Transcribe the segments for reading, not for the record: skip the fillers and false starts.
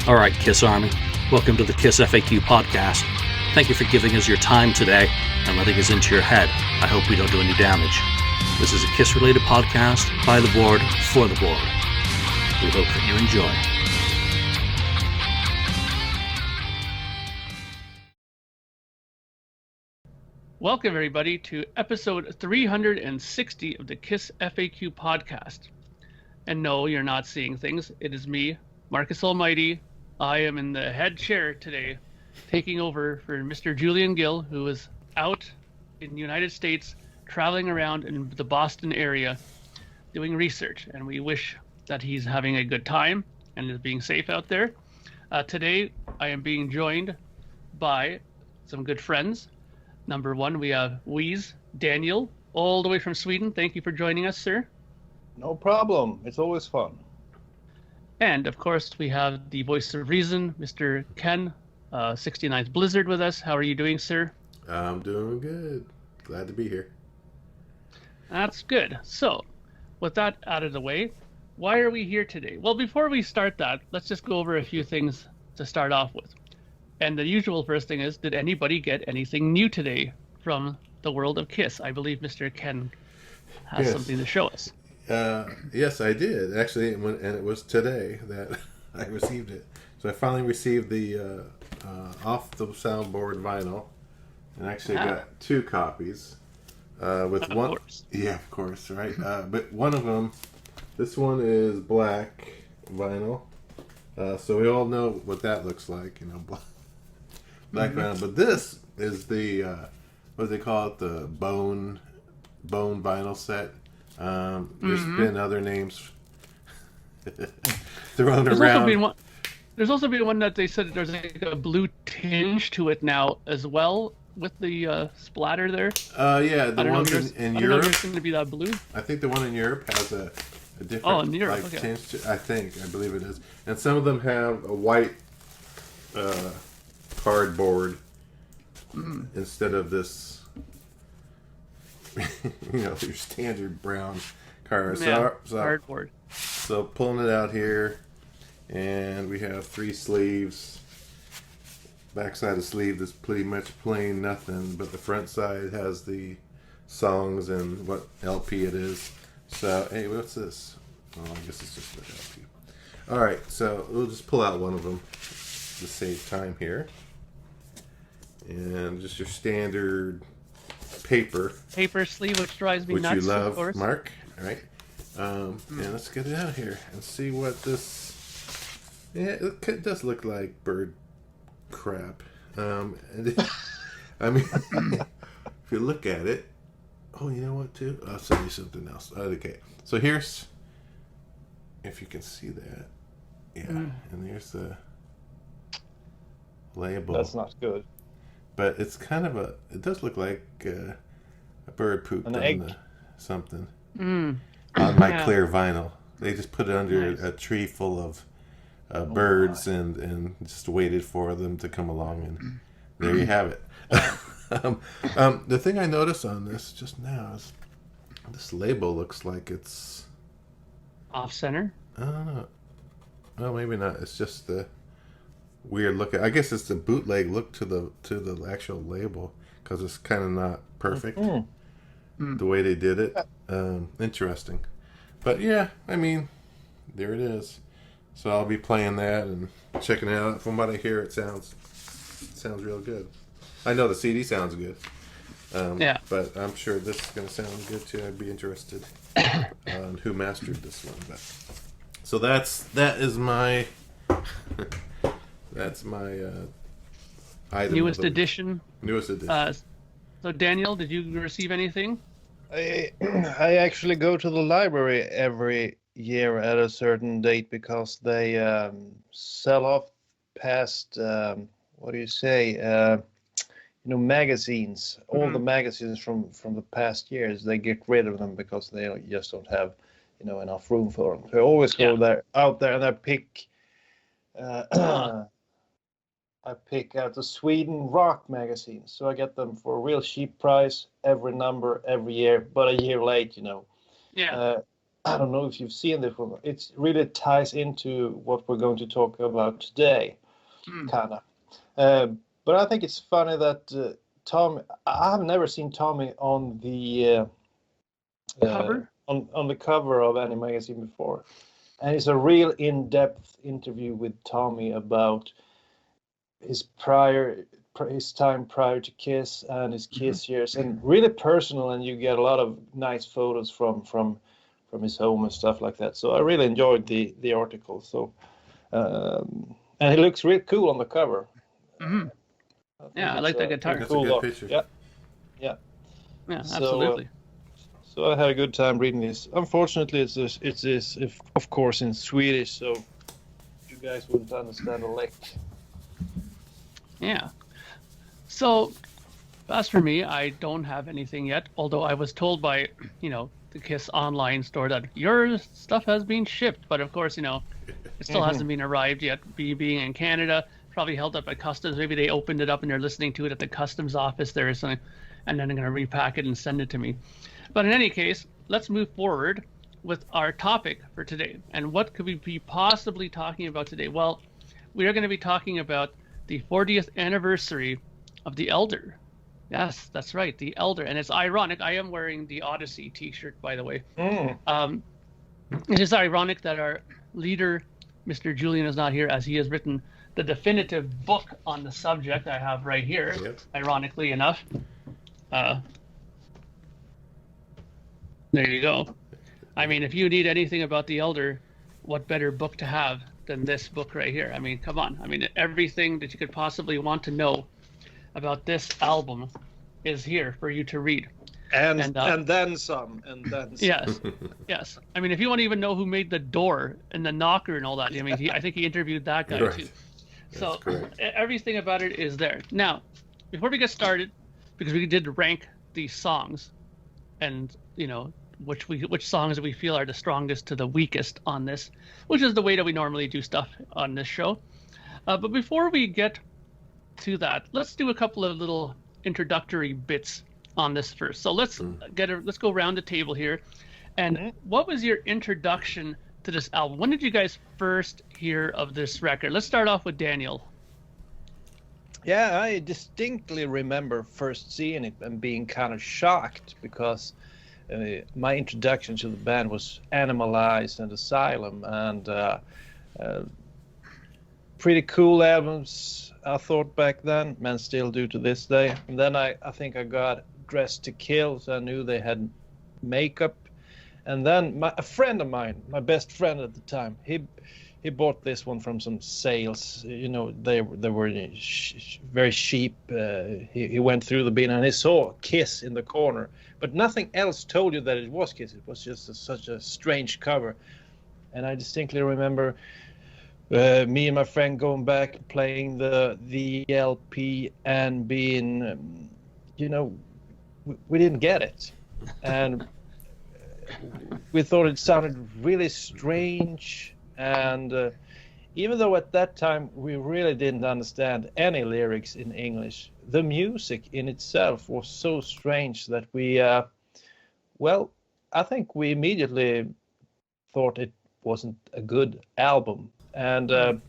All right, Kiss Army, welcome to the KissFAQ Podcast. Thank you for giving us your time today and letting us into your head. I hope we don't do any damage. This is a Kiss-related podcast by the board, for the board. We hope that you enjoy. Welcome, everybody, to episode 360 of the KissFAQ Podcast. And no, you're not seeing things. It is me, Marcus Almighty. I am in the head chair today, taking over for Mr. Julian Gill, who is out in the United States, traveling around in the Boston area, doing research. And we wish that he's having a good time and is being safe out there. Today, I am being joined by some good friends. Number one, we have Daniel, all the way from Sweden. Thank you for joining us, sir. No problem. It's always fun. And, of course, we have the voice of reason, Mr. Ken, 69th Blizzard with us. How are you doing, sir? I'm doing good. Glad to be here. That's good. So, with that out of the way, why are we here today? Well, before we start that, let's just go over a few things to start off with. And the usual first thing is, did anybody get anything new today from the world of Kiss? I believe Mr. Ken has something to show us. Yes, I did. Actually, and it was today that I received it. So I finally received the off the soundboard vinyl, and actually got two copies. With one, of course. Yeah, of course, right? But one of them, this one is black vinyl. So we all know what that looks like, you know, black vinyl. But this is the what do they call it? The bone vinyl set. There's been other names thrown around. There's also been one that they said there's like a blue tinge to it now as well with the splatter there. Yeah, the ones in Europe. I don't know if it's going to be that blue. I think the one in Europe has a different tinge to, I believe it is. And some of them have a white cardboard instead of this, you know, your standard brown card. Cardboard. So pulling it out here, and we have 3 sleeves. Backside of the sleeve is pretty much plain nothing, but the front side has the songs and what LP it is. So, hey, what's this? Oh, I guess it's just the LP. All right, so we'll just pull out one of them to save time here. And just your standard paper sleeve, which drives me nuts, which you love, of course. Mark. All right. And let's get it out here and see what this... Yeah, it does look like bird crap. I mean, if you look at it... Oh, you know what, too? I'll show you something else. Okay. So here's... If you can see that. Yeah. And there's the label. That's not good. But it's kind of it does look like a bird pooped on something. On my clear vinyl. They just put it under a tree full of birds and just waited for them to come along, and there you have it. The thing I noticed on this just now is this label looks like it's off-center. I don't know. Well, maybe not. It's just the weird look. I guess it's the bootleg look to the actual label, because it's kind of not perfect the way they did it. Interesting, but yeah, I mean, there it is. So I'll be playing that and checking it out. From what I hear, it sounds real good. I know the CD sounds good. But I'm sure this is going to sound good too. I'd be interested on who mastered this one. But so that is my item. Newest edition. So Daniel, did you receive anything? I actually go to the library every year at a certain date because they sell off past magazines. All the magazines from the past years, they get rid of them because they just don't have enough room for them. So I always go out there and I pick out the Sweden rock magazines. So I get them for a real cheap price every number every year, but a year late, I don't know if you've seen this one. It really ties into what we're going to talk about today, kind of. But I think it's funny that Tommy. I have never seen Tommy on the Cover? on the cover of any magazine before, and it's a real in-depth interview with Tommy about his time prior to Kiss and his Kiss years, and really personal. And you get a lot of nice photos from his home and stuff like that. So I really enjoyed the article. So and he looks really cool on the cover. Mm-hmm. I like that guitar. That's cool a good look. picture. Yeah, Absolutely. So I had a good time reading this. Unfortunately, it's of course in Swedish, so you guys wouldn't understand a lick. Yeah. So, as for me, I don't have anything yet. Although I was told by, the Kiss online store that your stuff has been shipped, but of course, it still hasn't been arrived yet. Being in Canada, probably held up by customs. Maybe they opened it up and they're listening to it at the customs office there or something, and then they're going to repack it and send it to me. But in any case, let's move forward with our topic for today. And what could we be possibly talking about today? Well, we are going to be talking about the 40th anniversary of the Elder. Yes, that's right, the Elder. And it's ironic. I am wearing the Odyssey t-shirt, by the way. It is ironic that our leader, Mr. Julian, is not here, as he has written the definitive book on the subject I have right here, ironically enough. There you go. I mean, if you need anything about the Elder, what better book to have than this book right here? I mean, come on. I mean, everything that you could possibly want to know about this album is here for you to read. And then some. Yes. I mean, if you want to even know who made the door and the knocker and all that, I mean, I think he interviewed that guy too. So everything about it is there. Now, before we get started, because we did rank these songs, and which songs we feel are the strongest to the weakest on this, which is the way that we normally do stuff on this show. But before we get to that, let's do a couple of little introductory bits on this first. So let's go around the table here. And what was your introduction to this album? When did you guys first hear of this record? Let's start off with Daniel. Yeah, I distinctly remember first seeing it and being kind of shocked because my introduction to the band was Animalized and Asylum, and pretty cool albums, I thought back then, and still do to this day. And then I think I got Dressed to Kill, so I knew they had makeup. And then a friend of mine, my best friend at the time, he bought this one from some sales. They were very cheap. He went through the bin and he saw Kiss in the corner, but nothing else told you that it was Kiss. It was just such a strange cover. And I distinctly remember me and my friend going back, playing the LP, and being, we didn't get it, and we thought it sounded really strange. And even though at that time we really didn't understand any lyrics in English, the music in itself was so strange that we, I think we immediately thought it wasn't a good album. And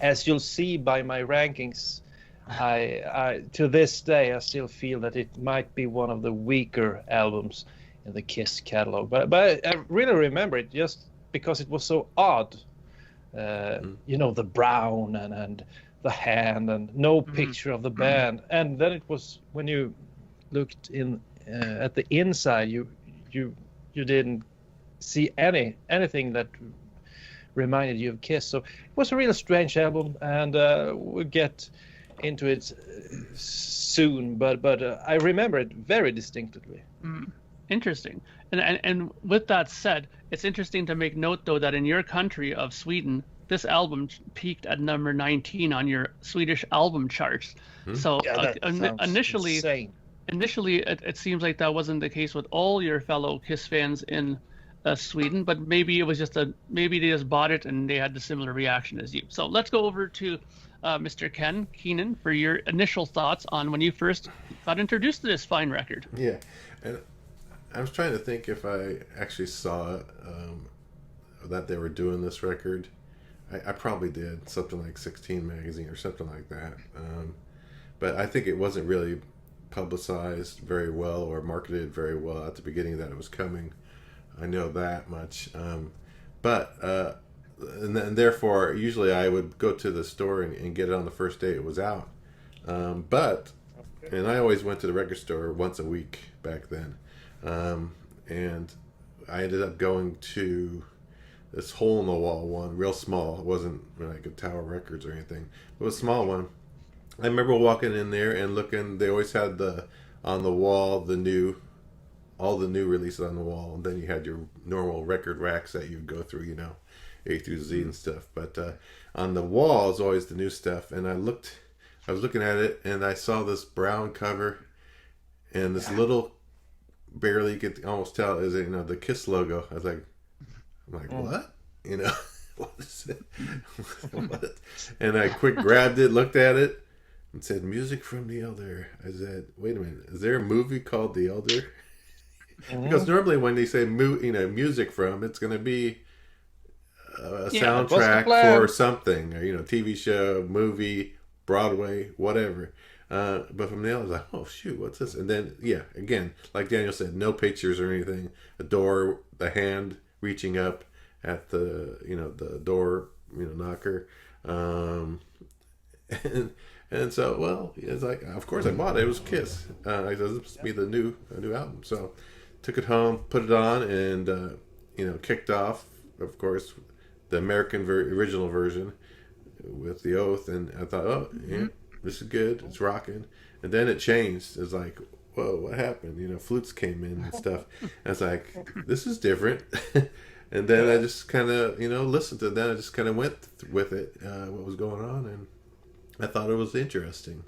as you'll see by my rankings, I to this day I still feel that it might be one of the weaker albums in the Kiss catalog. But I really remember it just because it was so odd. The brown and the hand and no picture of the band. And then it was when you looked in at the inside, you didn't see anything that reminded you of Kiss. So it was a really strange album, and we'll get into it soon. But I remember it very distinctively. Interesting. And with that said, it's interesting to make note, though, that in your country of Sweden, this album peaked at number 19 on your Swedish album charts. So initially, it seems like that wasn't the case with all your fellow Kiss fans in Sweden, but maybe it was maybe they just bought it and they had the similar reaction as you. So let's go over to Mr. Ken Keenan for your initial thoughts on when you first got introduced to this fine record. Yeah, and I was trying to think if I actually saw that they were doing this record. I probably did, something like 16 magazine or something like that. But I think it wasn't really publicized very well or marketed very well at the beginning that it was coming. I know that much. And therefore, usually I would go to the store and get it on the first day it was out. And I always went to the record store once a week back then. And I ended up going to this hole-in-the-wall one, real small. It wasn't like a Tower Records or anything. It was a small one. I remember walking in there and looking. They always had on the wall all the new releases on the wall. And then you had your normal record racks that you'd go through, A through Z and stuff. But on the wall is always the new stuff. And I was looking at it and I saw this brown cover and this little, barely you could almost tell is the Kiss logo. I was like, what? What is it? What? And I quick grabbed it, looked at it, and said, "Music from the Elder." I said, "Wait a minute, is there a movie called The Elder?" Because normally when they say music from, it's going to be a soundtrack for something, or TV show, movie, Broadway, whatever. But from the Elder, I was like, "Oh shoot, what's this?" And then again, like Daniel said, no pictures or anything. A door, the hand reaching up at the the door knocker, and so it's like, of course I bought it. It was Kiss. I said, this must be a new album. So took it home, put it on, and kicked off, of course, the American original version with the Oath, and I thought, this is good, it's rocking. And then it changed. It's like, whoa, what happened? Flutes came in and stuff. And I was like, this is different. And then I just kind of, listened to it. Then I just kind of went with it, what was going on, and I thought it was interesting.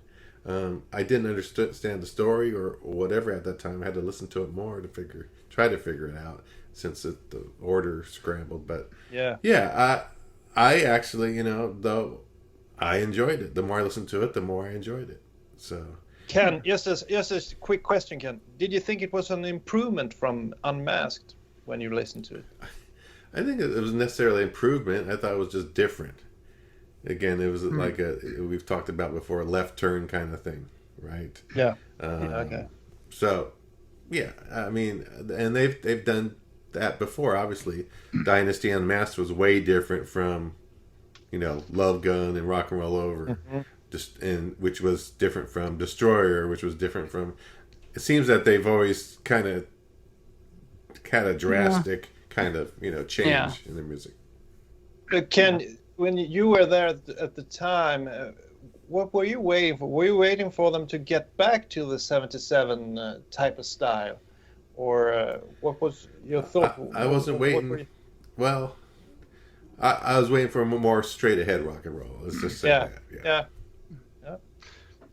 I didn't understand the story or whatever at that time. I had to listen to it more to try to figure it out, since the order scrambled. But I actually, though I enjoyed it. The more I listened to it, the more I enjoyed it. So. Ken, just a quick question, Ken. Did you think it was an improvement from Unmasked when you listened to it? I think it was necessarily improvement. I thought it was just different. Again, it was like we've talked about before, a left turn kind of thing, right? Yeah. Okay. So, I mean, and they've done that before. Obviously, Dynasty Unmasked was way different from, Love Gun and Rock and Roll Over. Which was different from Destroyer, which was different from. It seems that they've always kind of had a drastic kind of change in their music. Ken, when you were there at the time, what were you waiting for? Were you waiting for them to get back to the 77 type of style, or what was your thought? I wasn't waiting. Well, I was waiting for a more straight ahead rock and roll. Let's just say that.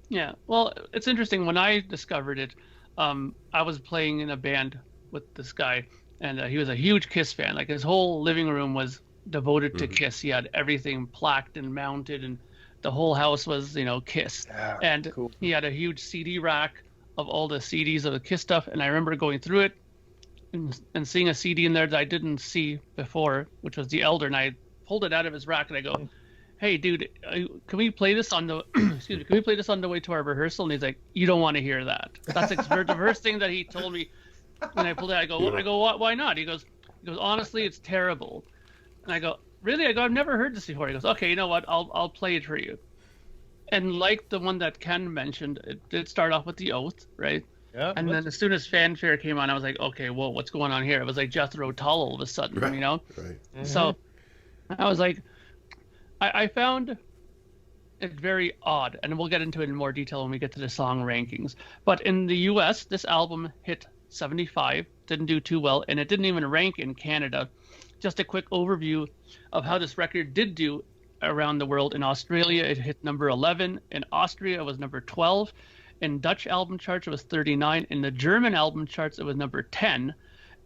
Yeah, well, it's interesting. When I discovered it, I was playing in a band with this guy, and he was a huge Kiss fan. Like, his whole living room was devoted to Kiss. He had everything plaqued and mounted, and the whole house was, Kiss. Yeah, and cool. He had a huge CD rack of all the CDs of the Kiss stuff, and I remember going through it and seeing a CD in there that I didn't see before, which was The Elder, and I pulled it out of his rack, and I go, "Hey, dude, can we play this on the excuse me? Can we play this on the way to our rehearsal?" And he's like, "You don't want to hear that." That's the first thing that he told me. When I pulled it, I go, "Why not?" He goes, "Honestly, it's terrible." And I go, "Really?" I go, "I've never heard this before." He goes, "Okay, you know what? I'll play it for you." And like the one that Ken mentioned, it did start off with The Oath, right? Yeah. And then as soon as Fanfare came on, I was like, "Okay, well, what's going on here?" It was like Jethro Tull all of a sudden, Right. Right. Mm-hmm. So I was like, I found it very odd, and we'll get into it in more detail when we get to the song rankings. But in the US, this album hit 75, didn't do too well, and it didn't even rank in Canada. Just a quick overview of how this record did do around the world. In Australia, it hit number 11. In Austria, it was number 12. In Dutch album charts, it was 39. In the German album charts, it was number 10.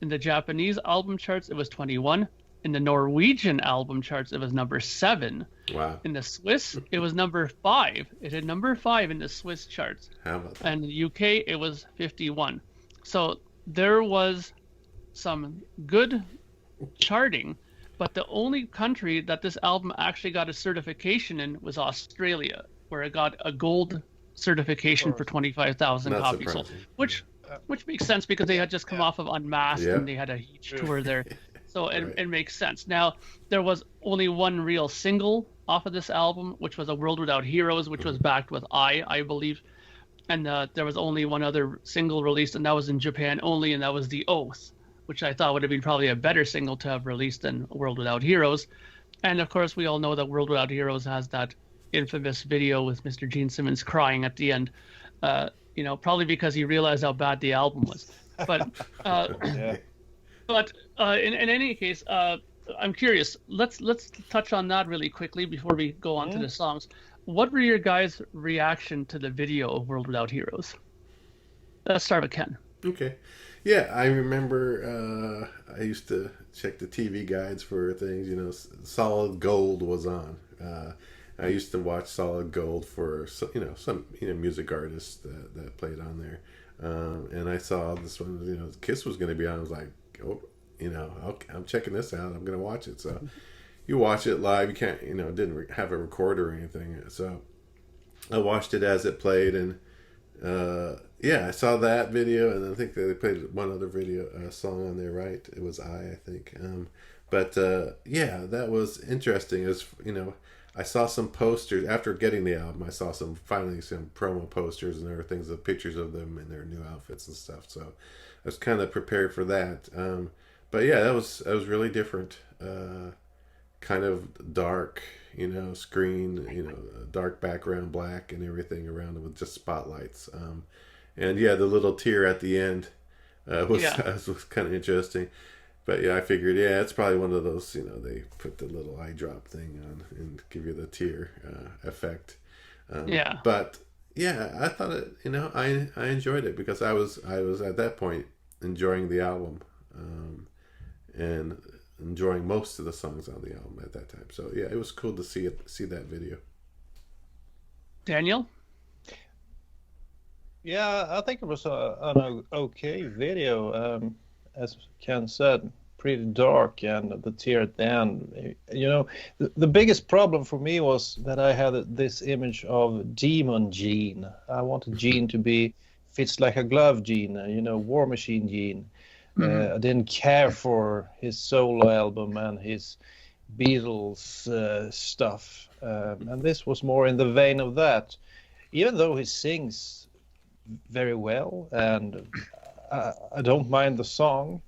In the Japanese album charts, it was 21. In the Norwegian album charts, it was number 7. Wow. In the Swiss, it was number 5. It hit number 5 in the Swiss charts. How about that? And in the UK, it was 51. So there was some good charting, but the only country that this album actually got a certification in was Australia, where it got a gold certification for 25,000 Not copies sold, which makes sense because they had just come off of Unmasked and they had a huge tour there. So it makes sense. Now, there was only one real single off of this album, which was A World Without Heroes, which was backed with I believe. And there was only one other single released, and that was in Japan only, and that was The Oath, which I thought would have been probably a better single to have released than World Without Heroes. And of course, we all know that World Without Heroes has that infamous video with Mr. Gene Simmons crying at the end, probably because he realized how bad the album was. But in any case, I'm curious. Let's touch on that really quickly before we go on to the songs. What were your guys' reaction to the video of World Without Heroes? Let's start with Ken. Okay. Yeah, I remember I used to check the TV guides for things. Solid Gold was on. I used to watch Solid Gold for some music artists that played on there, and I saw this one. Kiss was going to be on. I was like, I'm checking this out. I'm going to watch it. So you watch it live. You can't, didn't have a recorder or anything. So I watched it as it played, and I saw that video, and I think they played one other song on there, right? It was I think. That was interesting. As I saw some posters after getting the album. I saw some promo posters, and there were things of pictures of them in their new outfits and stuff. So I was kind of prepared for that. That was really different. Kind of dark, screen, dark background, black and everything around it with just spotlights. The little tear at the end was kind of interesting. But I figured, it's probably one of those, they put the little eye drop thing on and give you the tear effect. But I thought it, I enjoyed it because I was at that point enjoying the album and enjoying most of the songs on the album at that time. So it was cool to see that video. Daniel? Yeah, I think it was an okay video. As Ken said, pretty dark, and the tear at the end. The biggest problem for me was that I had this image of Demon Gene. I wanted Gene to be fits like a glove Gene, War Machine Gene. I didn't care for his solo album and his Beatles stuff. And this was more in the vein of that. Even though he sings very well, and I don't mind the song,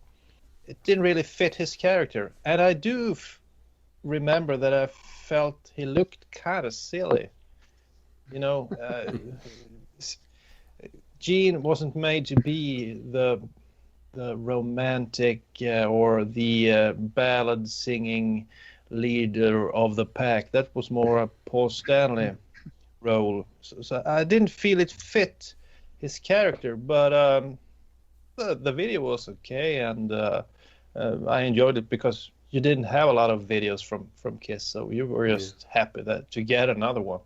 it didn't really fit his character. And I do remember that I felt he looked kind of silly. Gene wasn't made to be the romantic or the ballad singing leader of the pack. That was more a Paul Stanley role. So I didn't feel it fit his character, but the video was okay, and I enjoyed it because you didn't have a lot of videos from Kiss, so you were just happy to get another one.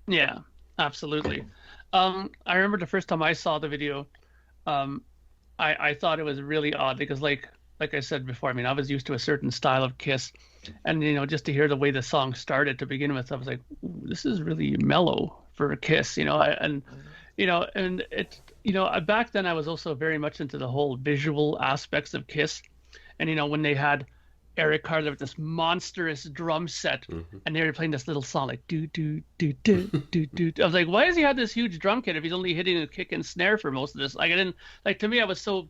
Yeah, absolutely. I remember the first time I saw the video, I thought it was really odd because like I said before, I was used to a certain style of Kiss, and just to hear the way the song started to begin with, I was like, this is really mellow for a Kiss, and it, back then I was also very much into the whole visual aspects of Kiss, and when they had Eric Carter with this monstrous drum set, and they were playing this little song like do do do do do do. I was like, why does he have this huge drum kit if he's only hitting a kick and snare for most of this? Like, I didn't like. To me, I was so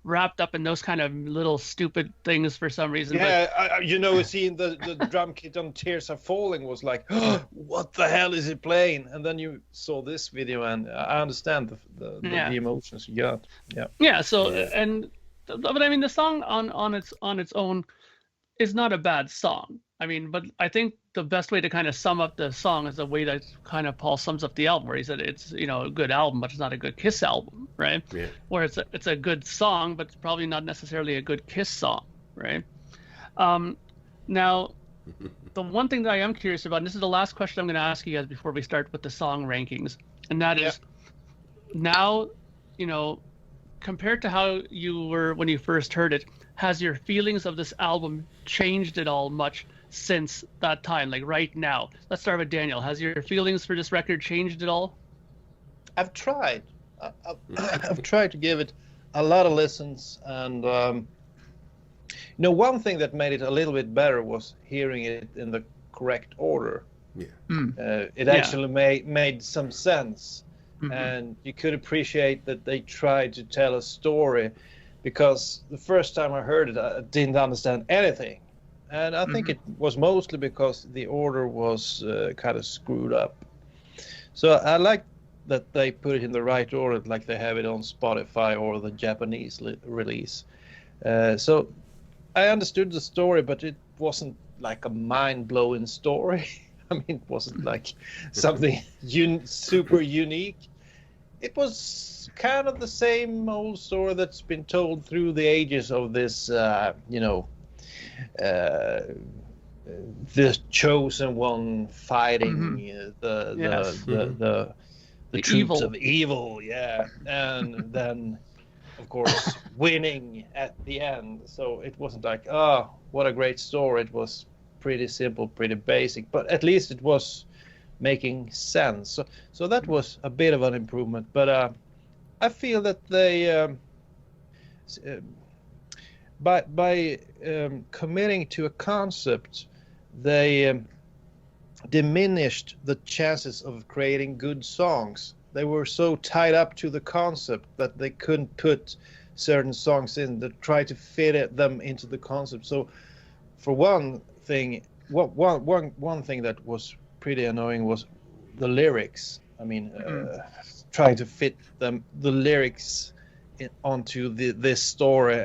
wrapped up in those kind of little stupid things for some reason. Yeah, seeing the drum kit on Tears Are Falling was like, oh, what the hell is he playing? And then you saw this video, and I understand the emotions you got. Yeah. So but the song on its own is not a bad song. But I think the best way to kind of sum up the song is the way that kind of Paul sums up the album, where he said it's a good album, but it's not a good Kiss album, right? Yeah. Where it's a good song, but it's probably not necessarily a good Kiss song, right? Now, the one thing that I am curious about, and this is the last question I'm going to ask you guys before we start with the song rankings, and that is now, compared to how you were when you first heard it, has your feelings of this album changed at all much since that time? Like right now, let's start with Daniel. Has your feelings for this record changed at all? I've tried. I've tried to give it a lot of listens, and one thing that made it a little bit better was hearing it in the correct order. Yeah. It actually made some sense, and you could appreciate that they tried to tell a story, because the first time I heard it, I didn't understand anything, and I think it was mostly because the order was kind of screwed up. So I like that they put it in the right order, like they have it on Spotify or the Japanese release. So I understood the story, but it wasn't like a mind-blowing story. I mean, it wasn't like something super unique. It was kind of the same old story that's been told through the ages of this, the chosen one fighting the troops of evil, and then, of course, winning at the end. So it wasn't like, oh, what a great story. It was pretty simple, pretty basic, but at least it was making sense. So that was a bit of an improvement. But I feel that they, by committing to a concept, they diminished the chances of creating good songs. They were so tied up to the concept that they couldn't put certain songs in that try to fit them into the concept. So for one thing, one thing that was pretty annoying was the lyrics. I mean, trying to fit the lyrics onto this story.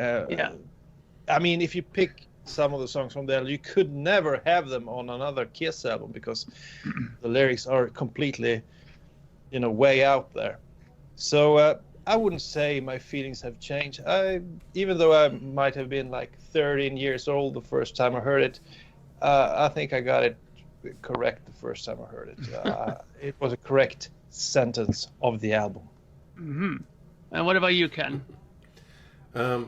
I mean, if you pick some of the songs from there, you could never have them on another Kiss album, because the lyrics are completely, way out there. So I wouldn't say my feelings have changed. Even though I might have been like 13 years old the first time I heard it, I think I got it correct the first time I heard it. It was a correct sentence of the album. And what about you, Ken? I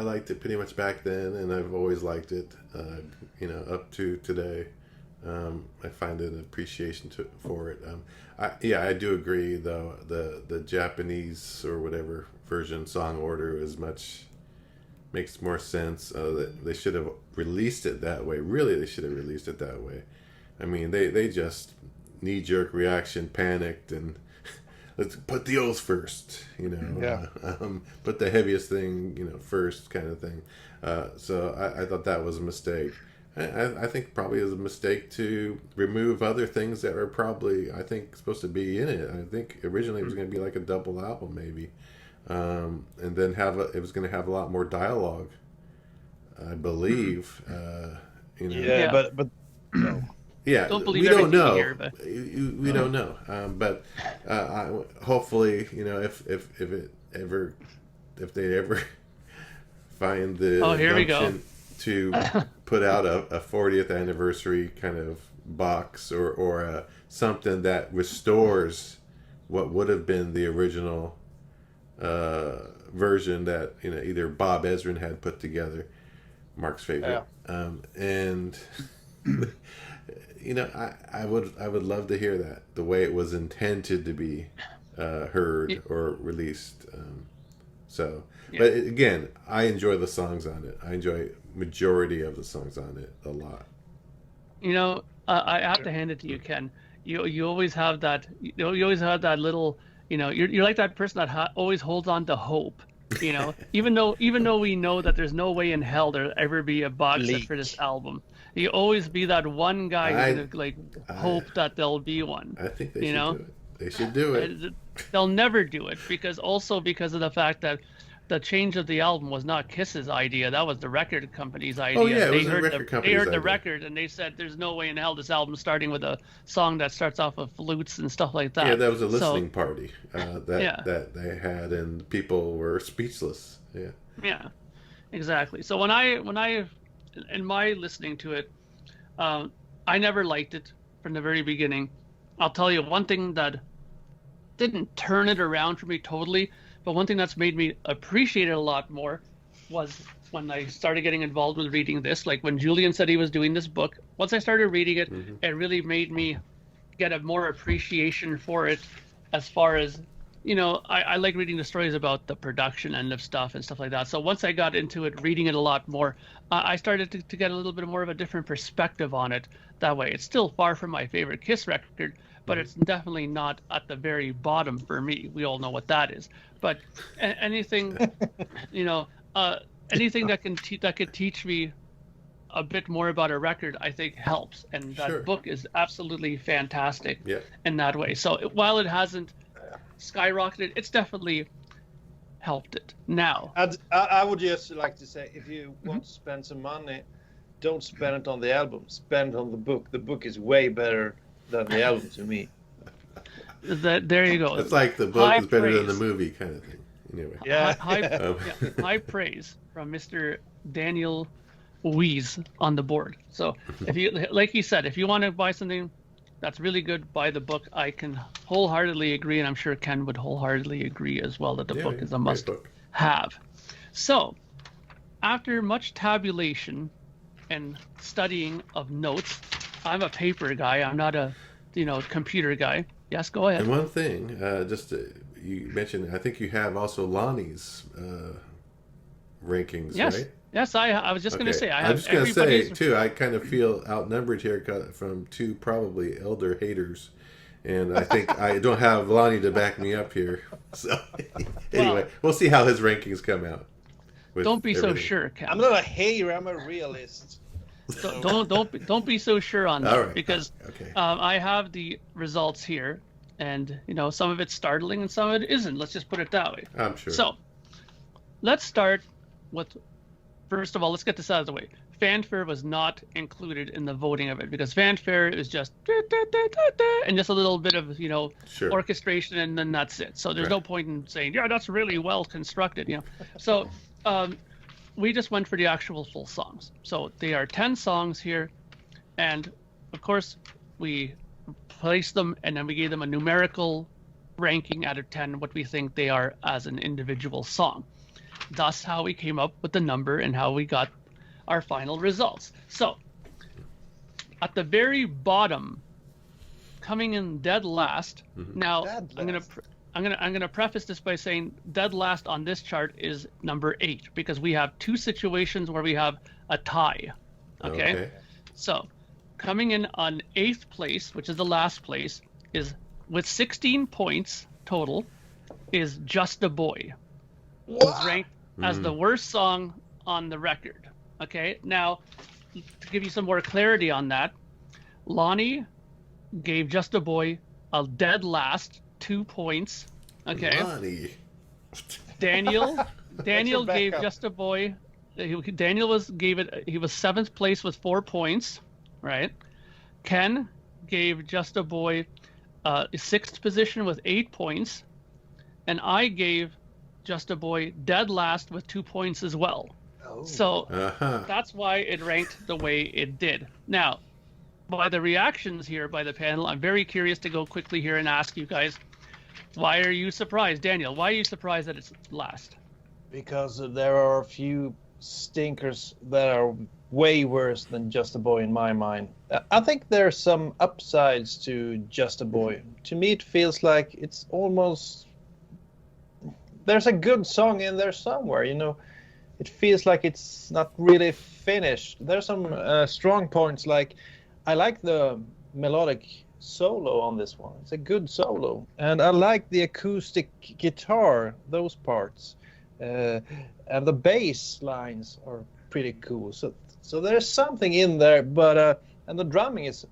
liked it pretty much back then, and I've always liked it, up to today. I find an appreciation for it. I do agree, though, the Japanese or whatever version song order makes more sense. They should have released it that way. Really, they should have released it that way. I mean, they just knee-jerk reaction, panicked, and let's put the O's first, put the heaviest thing, first, kind of thing. So I thought that was a mistake. I think probably it was a mistake to remove other things that were probably, I think, supposed to be in it. I think originally it was going to be like a double album, maybe, and then it was going to have a lot more dialogue, I believe. But no. Yeah, don't believe we don't know. Here, but... We don't know. But hopefully, if they ever find the here we go. to put out a 40th anniversary kind of box or something that restores what would have been the original version that either Bob Ezrin had put together, Mark's favorite, and. I would love to hear that the way it was intended to be heard or released. But again, I enjoy the songs on it. I enjoy majority of the songs on it a lot. I have to hand it to you, Ken. You always have that. You always have that little. You're like that person that always holds on to hope. Even though we know that there's no way in hell there'll ever be a box set for this album. You always be that one guy who's hope that there'll be one. I think they should do it. They should do it. They'll never do it because of the fact that the change of the album was not Kiss's idea. That was the record company's idea. Oh yeah, it was the record company's idea. They heard the record and they said, "There's no way in hell this album's starting with a song that starts off with flutes and stuff like that." Yeah, that was a listening party that they had, and people were speechless. Yeah. Yeah, exactly. So when I in my listening to it, I never liked it from the very beginning. I'll tell you one thing that didn't turn it around for me totally, but one thing that's made me appreciate it a lot more was when I started getting involved with reading this. Like when Julian said he was doing this book, once I started reading it, it really made me get a more appreciation for it, as far as, you know, I like reading the stories about the production end of stuff and stuff like that. So once I got into it, reading it a lot more, I started to get a little bit more of a different perspective on it that way. It's still far from my favorite Kiss record, but it's definitely not at the very bottom for me. We all know what that is. But anything, you know, anything that could teach me a bit more about a record, I think helps. And that book is absolutely fantastic in that way. So while it hasn't skyrocketed, it's definitely helped it. Now, I would just like to say, if you want to spend some money, don't spend it on the album. Spend it on the book. The book is way better than the album to me. There you go. It's like the book is better than the movie kind of thing. Anyway. Yeah. High praise from Mr. Daniel Wees on the board. So if you, like he said, if you want to buy something that's really good, buy the book. I can wholeheartedly agree, and I'm sure Ken would wholeheartedly agree as well, that the book is a must-have. So, after much tabulation and studying of notes, I'm a paper guy. I'm not a, computer guy. Yes, go ahead. And one thing, you mentioned, I think you have also Lonnie's rankings, right? Yes, I was just going to say. I'm just going to say, too, I kind of feel outnumbered here from two probably elder haters. And I think I don't have Lonnie to back me up here. So, anyway, we'll see how his rankings come out. Don't be so sure, Ken. I'm not a hater. I'm a realist. So don't be so sure on that. All right. Because I have the results here. And, some of it's startling and some of it isn't. Let's just put it that way. I'm sure. So, let's start with... First of all, let's get this out of the way. Fanfare was not included in the voting of it because fanfare is just and just a little bit of orchestration, and then that's it. So there's no point in saying that's really well constructed. So we just went for the actual full songs. So they are 10 songs here, and of course we placed them, and then we gave them a numerical ranking out of 10, what we think they are as an individual song. Thus how we came up with the number and how we got our final results. So at the very bottom, coming in dead last. Now I'm gonna preface this by saying dead last on this chart is number 8 because we have two situations where we have a tie. Okay. So coming in on 8th place, which is the last place, is with 16 points total, is Just a Boy. Was ranked as the worst song on the record. Okay, now to give you some more clarity on that, Lonnie gave Just a Boy a dead last, 2 points. Okay. Lonnie. Daniel gave Just a Boy. He was 7th place with 4 points, right? Ken gave Just a Boy 6th position with 8 points, and I gave Just a Boy dead last with 2 points as well. So that's why it ranked the way it did. Now, by the reactions here by the panel, I'm very curious to go quickly here and ask you guys, why are you surprised? Daniel, why are you surprised that it's last? Because there are a few stinkers that are way worse than Just a Boy in my mind. I think there's some upsides to Just a Boy. To me, it feels like it's almost... There's a good song in there somewhere, It feels like it's not really finished. There's some strong points, like I like the melodic solo on this one. It's a good solo. And I like the acoustic guitar, those parts. And the bass lines are pretty cool. So there's something in there, but and the drumming is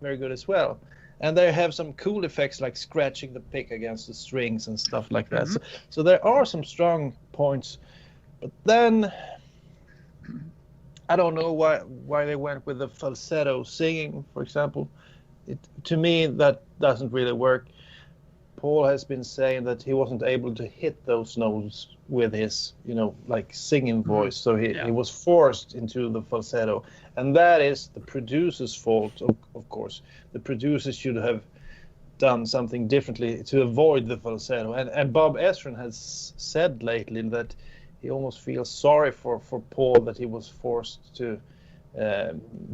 very good as well. And they have some cool effects like scratching the pick against the strings and stuff like that. So there are some strong points. But then I don't know why they went with the falsetto singing, for example. To me, that doesn't really work. Paul has been saying that he wasn't able to hit those notes with his, singing voice. So he was forced into the falsetto. And that is the producer's fault, of course. The producers should have done something differently to avoid the falsetto. And Bob Ezrin has said lately that he almost feels sorry for Paul that he was forced to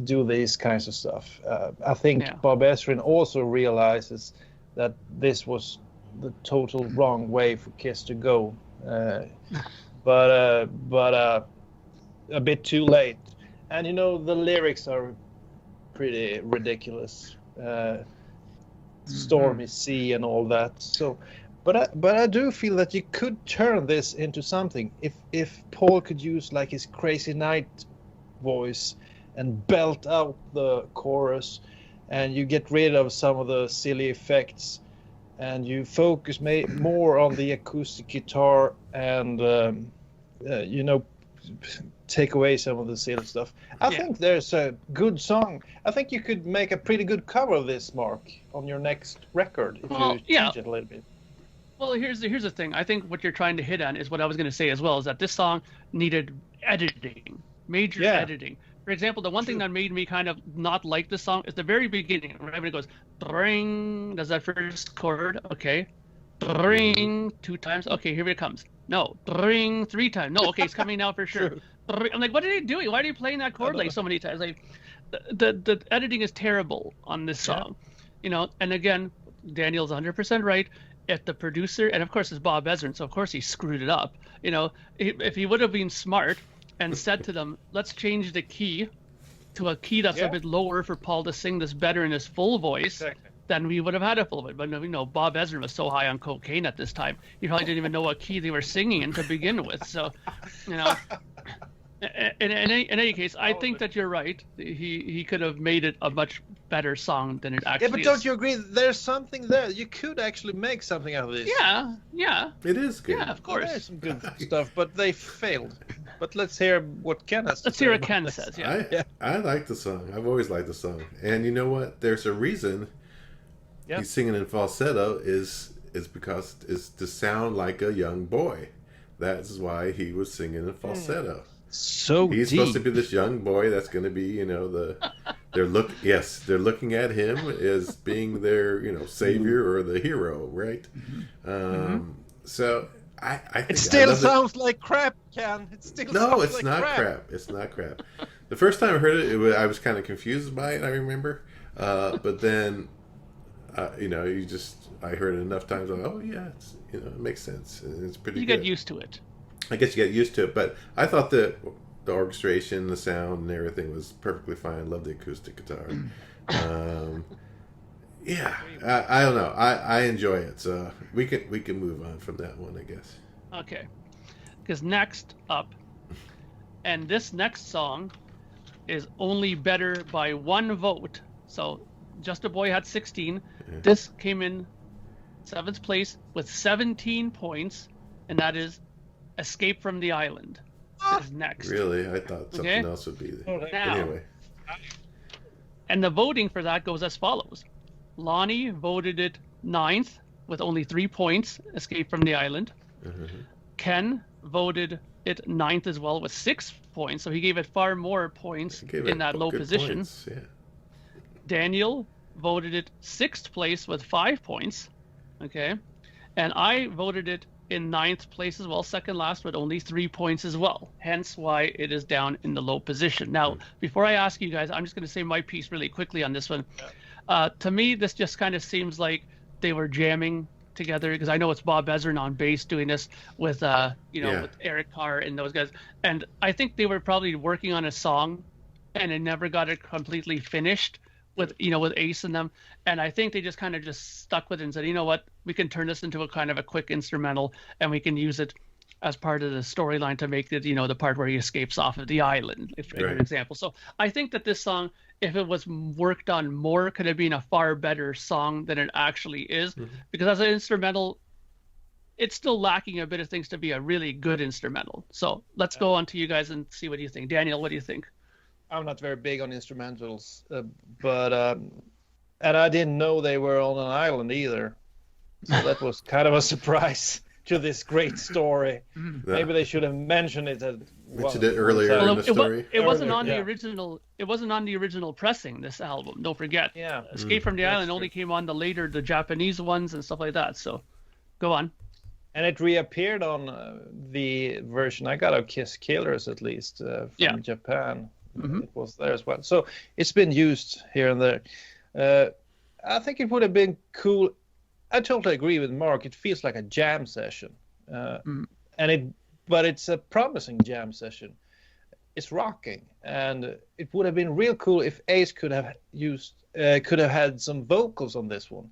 do these kinds of stuff. I think Bob Ezrin also realizes that this was the total wrong way for Kiss to go, but a bit too late. And the lyrics are pretty ridiculous. Stormy sea and all that. So, but I do feel that you could turn this into something if Paul could use like his crazy night voice and belt out the chorus, and you get rid of some of the silly effects, and you focus more on the acoustic guitar and take away some of the silly stuff. I think there's a good song. I think you could make a pretty good cover of this, Mark, on your next record if you change it a little bit. Well, here's the thing. I think what you're trying to hit on is what I was going to say as well, is that this song needed editing, major editing. For example, the one thing that made me kind of not like this song is the very beginning, right when it goes, ring, does that first chord, okay, ring 2 times, okay, here it comes. No, ring 3 times. No, okay, it's coming now for sure. I'm like, what are they doing? Why are you playing that chord like so many times? Like, the editing is terrible on this song, And again, Daniel's 100% right. If the producer, and of course it's Bob Ezrin, so of course he screwed it up. If he would have been smart and said to them, let's change the key to a key that's a bit lower for Paul to sing this better in his full voice, then we would have had a full voice. But Bob Ezrin was so high on cocaine at this time, he probably didn't even know what key they were singing in to begin with. So, in any case, I think that you're right. He could have made it a much better song than it actually is. Yeah, but don't you agree? There's something there. You could actually make something out of this. Yeah. It is good. Yeah, of course. There's some good stuff, but they failed. But let's hear what Ken has to say. Let's hear what Ken says, I like the song. I've always liked the song. And you know what? There's a reason he's singing in falsetto is because it's to sound like a young boy. That's why he was singing in falsetto. So he's supposed to be this young boy that's going to be, they're looking at him as being their, savior or the hero, right? So I think it still sounds like crap, Ken. It's not crap. It's not crap. The first time I heard it, I was kind of confused by it. I remember, but then, I heard it enough times. Like, oh yeah, it makes sense. It's pretty. You good. get used to it. I guess you get used to it, but I thought the orchestration, the sound, and everything was perfectly fine. Love the acoustic guitar. I don't know. I enjoy it, so we can move on from that one, I guess. Okay, because next up, and this next song is only better by 1 vote. So Just a Boy had 16. Yeah. This came in 7th place with 17 points, and that is Escape from the Island. Is next. Really? I thought something else would be there. Now, anyway. And the voting for that goes as follows. Lonnie voted it 9th with only 3 points, Escape from the Island. Ken voted it 9th as well with 6 points, so he gave it far more points in that low position. Points, yeah. Daniel voted it 6th place with 5 points. Okay. And I voted it in 9th place as well, second last, with only 3 points as well. Hence why it is down in the low position. Now, before I ask you guys, I'm just going to say my piece really quickly on this one. To me, this just kind of seems like they were jamming together, because I know it's Bob Ezrin on bass doing this with, with Eric Carr and those guys. And I think they were probably working on a song and it never got it completely finished with Ace and them. And I think they just kind of just stuck with it and said, you know what, we can turn this into a kind of a quick instrumental and we can use it as part of the storyline to make it, the part where he escapes off of the island, for an example. So I think that this song, if it was worked on more, could have been a far better song than it actually is. Because as an instrumental, it's still lacking a bit of things to be a really good instrumental. So let's go on to you guys and see what you think. Daniel, what do you think? I'm not very big on instrumentals, but and I didn't know they were on an island either. So that was kind of a surprise to this great story. Maybe they should have mentioned it. Mentioned it earlier in the story. It wasn't on the original. It wasn't on the original pressing. This album, don't forget. Yeah. Escape from the Island only came on the Japanese ones and stuff like that. So, go on. And it reappeared on the version I got of Kiss Killers, at least from Japan. It was there as well. So it's been used here and there. I think it would have been cool. I totally agree with Mark. It feels like a jam session, but it's a promising jam session. It's rocking, and it would have been real cool if Ace could have had some vocals on this one.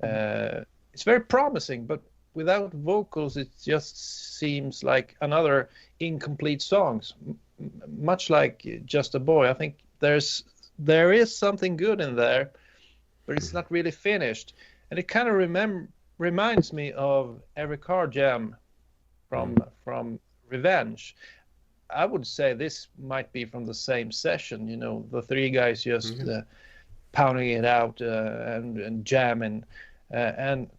It's very promising, but without vocals, it just seems like another incomplete songs. Much like Just a Boy, I think there is something good in there, but it's not really finished. And it kind of reminds me of Every Car Jam from Revenge. I would say this might be from the same session. You know, the three guys just pounding it out and jamming, and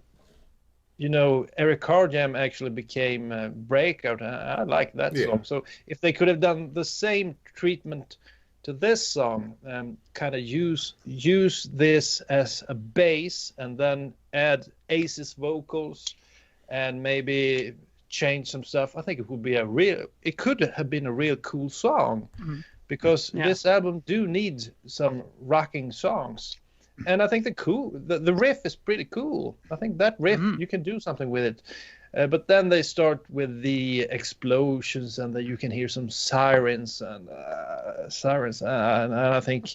you know, Eric Car Jam actually became Breakout. I like that song. So if they could have done the same treatment to this song, kind of use this as a base and then add Ace's vocals and maybe change some stuff, I think it would be it could have been a real cool song, because this album do need some rocking songs. And I think the riff is pretty cool. I think that riff, you can do something with it. But then they start with the explosions, and then you can hear some sirens. And I think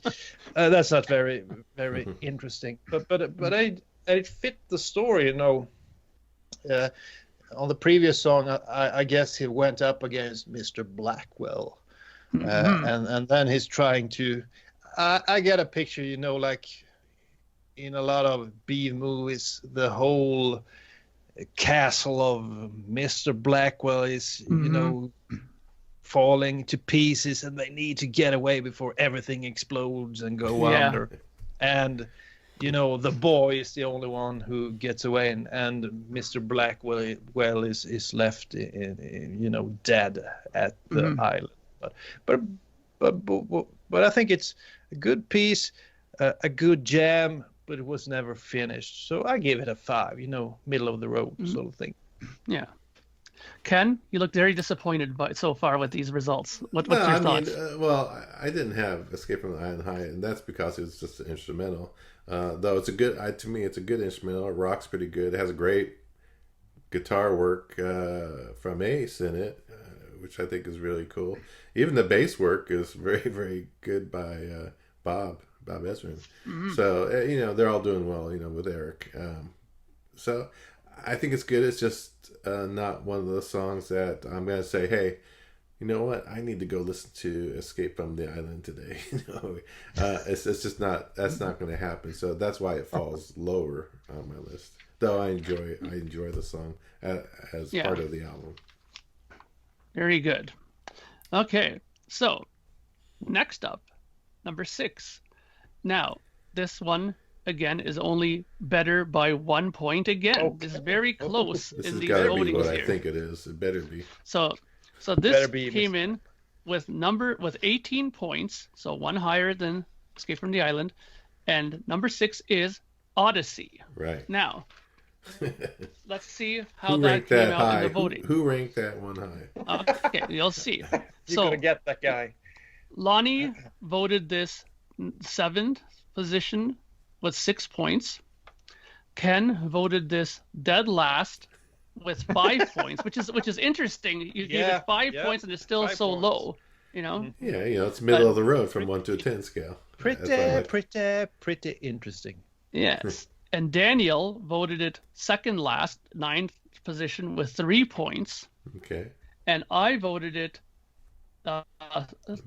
that's not very, very interesting. But it fit the story, you know. On the previous song, I guess he went up against Mr. Blackwell. And then he's trying to... I get a picture, you know, like... in a lot of B movies, the whole castle of Mr. Blackwell is, you know, falling to pieces, and they need to get away before everything explodes and go under. And, you know, the boy is the only one who gets away, and Mr. Blackwell is left, you know, dead at the island. But I think it's a good piece, a good jam, but it was never finished. So I gave it a 5, you know, middle of the road sort of thing. Yeah. Ken, you look very disappointed so far with these results. What's your thoughts? I didn't have Escape from the Island High, and that's because it was just an instrumental. Though it's to me, it's a good instrumental. It rocks pretty good. It has a great guitar work from Ace in it, which I think is really cool. Even the bass work is very, very good by Bob Ezrin. So, you know, they're all doing well, you know, with Eric. So I think it's good. It's just not one of those songs that I'm going to say, hey, you know what? I need to go listen to Escape from the Island today. You know, it's just not, that's not going to happen. So that's why it falls lower on my list. Though I enjoy the song as part of the album. Very good. Okay. So next up, number 6. Now, this one, again, is only better by 1 point again. Okay. This is very close in these votings here. This has got to be what I think it is. It better be. So this came in with 18 points, so one higher than Escape from the Island, and number 6 is Odyssey. Right. Now, let's see how that came out in the voting. Who ranked that one high? Okay, you'll see. You're going to get that guy. Lonnie voted this 7th position with 6 points. Ken voted this dead last with 5 points, which is interesting. You gave it 5 points and it's still so low, you know? Yeah, you know, it's middle of the road from 1 to a 10 scale. Pretty interesting. Yes. And Daniel voted it second last, 9th position with 3 points. Okay. And I voted it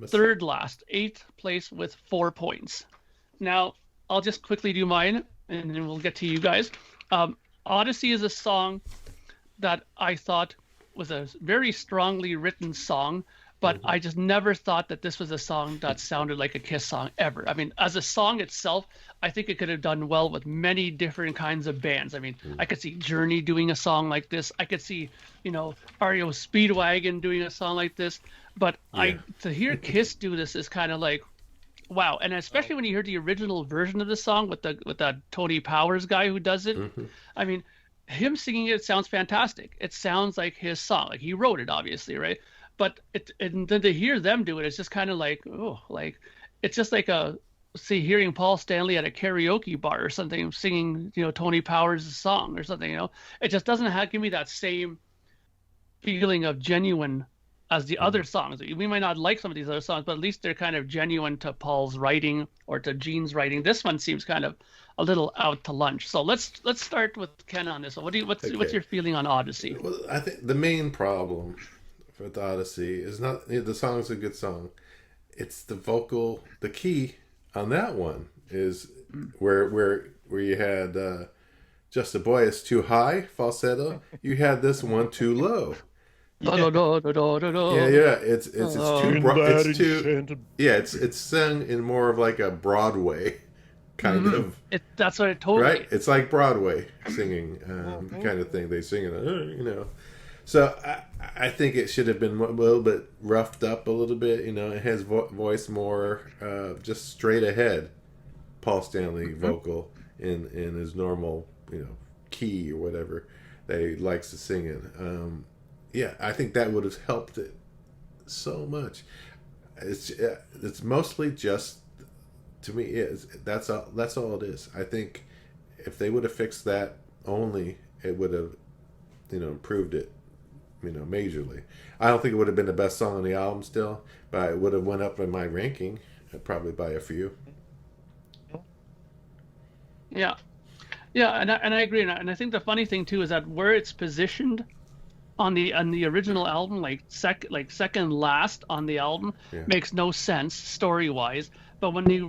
third last, 8th place with 4 points. Now, I'll just quickly do mine, and then we'll get to you guys. Odyssey is a song that I thought was a very strongly written song, but I just never thought that this was a song that sounded like a Kiss song ever. I mean, as a song itself, I think it could have done well with many different kinds of bands. I mean, I could see Journey doing a song like this. I could see, REO Speedwagon doing a song like this. But to hear Kiss do this is kind of like, wow. And especially when you hear the original version of the song with that Tony Powers guy who does it. I mean, him singing it sounds fantastic. It sounds like his song. Like, he wrote it, obviously, right? But and then to hear them do it, it's just kind of like, it's just like hearing Paul Stanley at a karaoke bar or something singing, Tony Powers' song or something, It just doesn't give me that same feeling of genuine as the other songs. We might not like some of these other songs, but at least they're kind of genuine to Paul's writing or to Gene's writing. This one seems kind of a little out to lunch. So let's start with Ken on this one. What's your feeling on Odyssey? Well, I think the main problem with Odyssey is not the song's a good song. It's the vocal, the key on that one is where you had Just a Boy is too high, falsetto. You had this one too low. Yeah, it's too broad. It's sung in more of like a Broadway kind of. That's what it totally. Right, it's like Broadway singing kind of thing. They sing it, So I think it should have been a little bit roughed up a little bit. It has voice more just straight ahead. Paul Stanley vocal in his normal key or whatever that he likes to sing in. I think that would have helped it so much. It's mostly just, to me, that's all it is. I think if they would have fixed that only, it would have improved it majorly. I don't think it would have been the best song on the album still, but it would have went up in my ranking probably by a few. Yeah, and I agree, and I think the funny thing too is that where it's positioned on the original album, like second last on the album, makes no sense story wise. But when you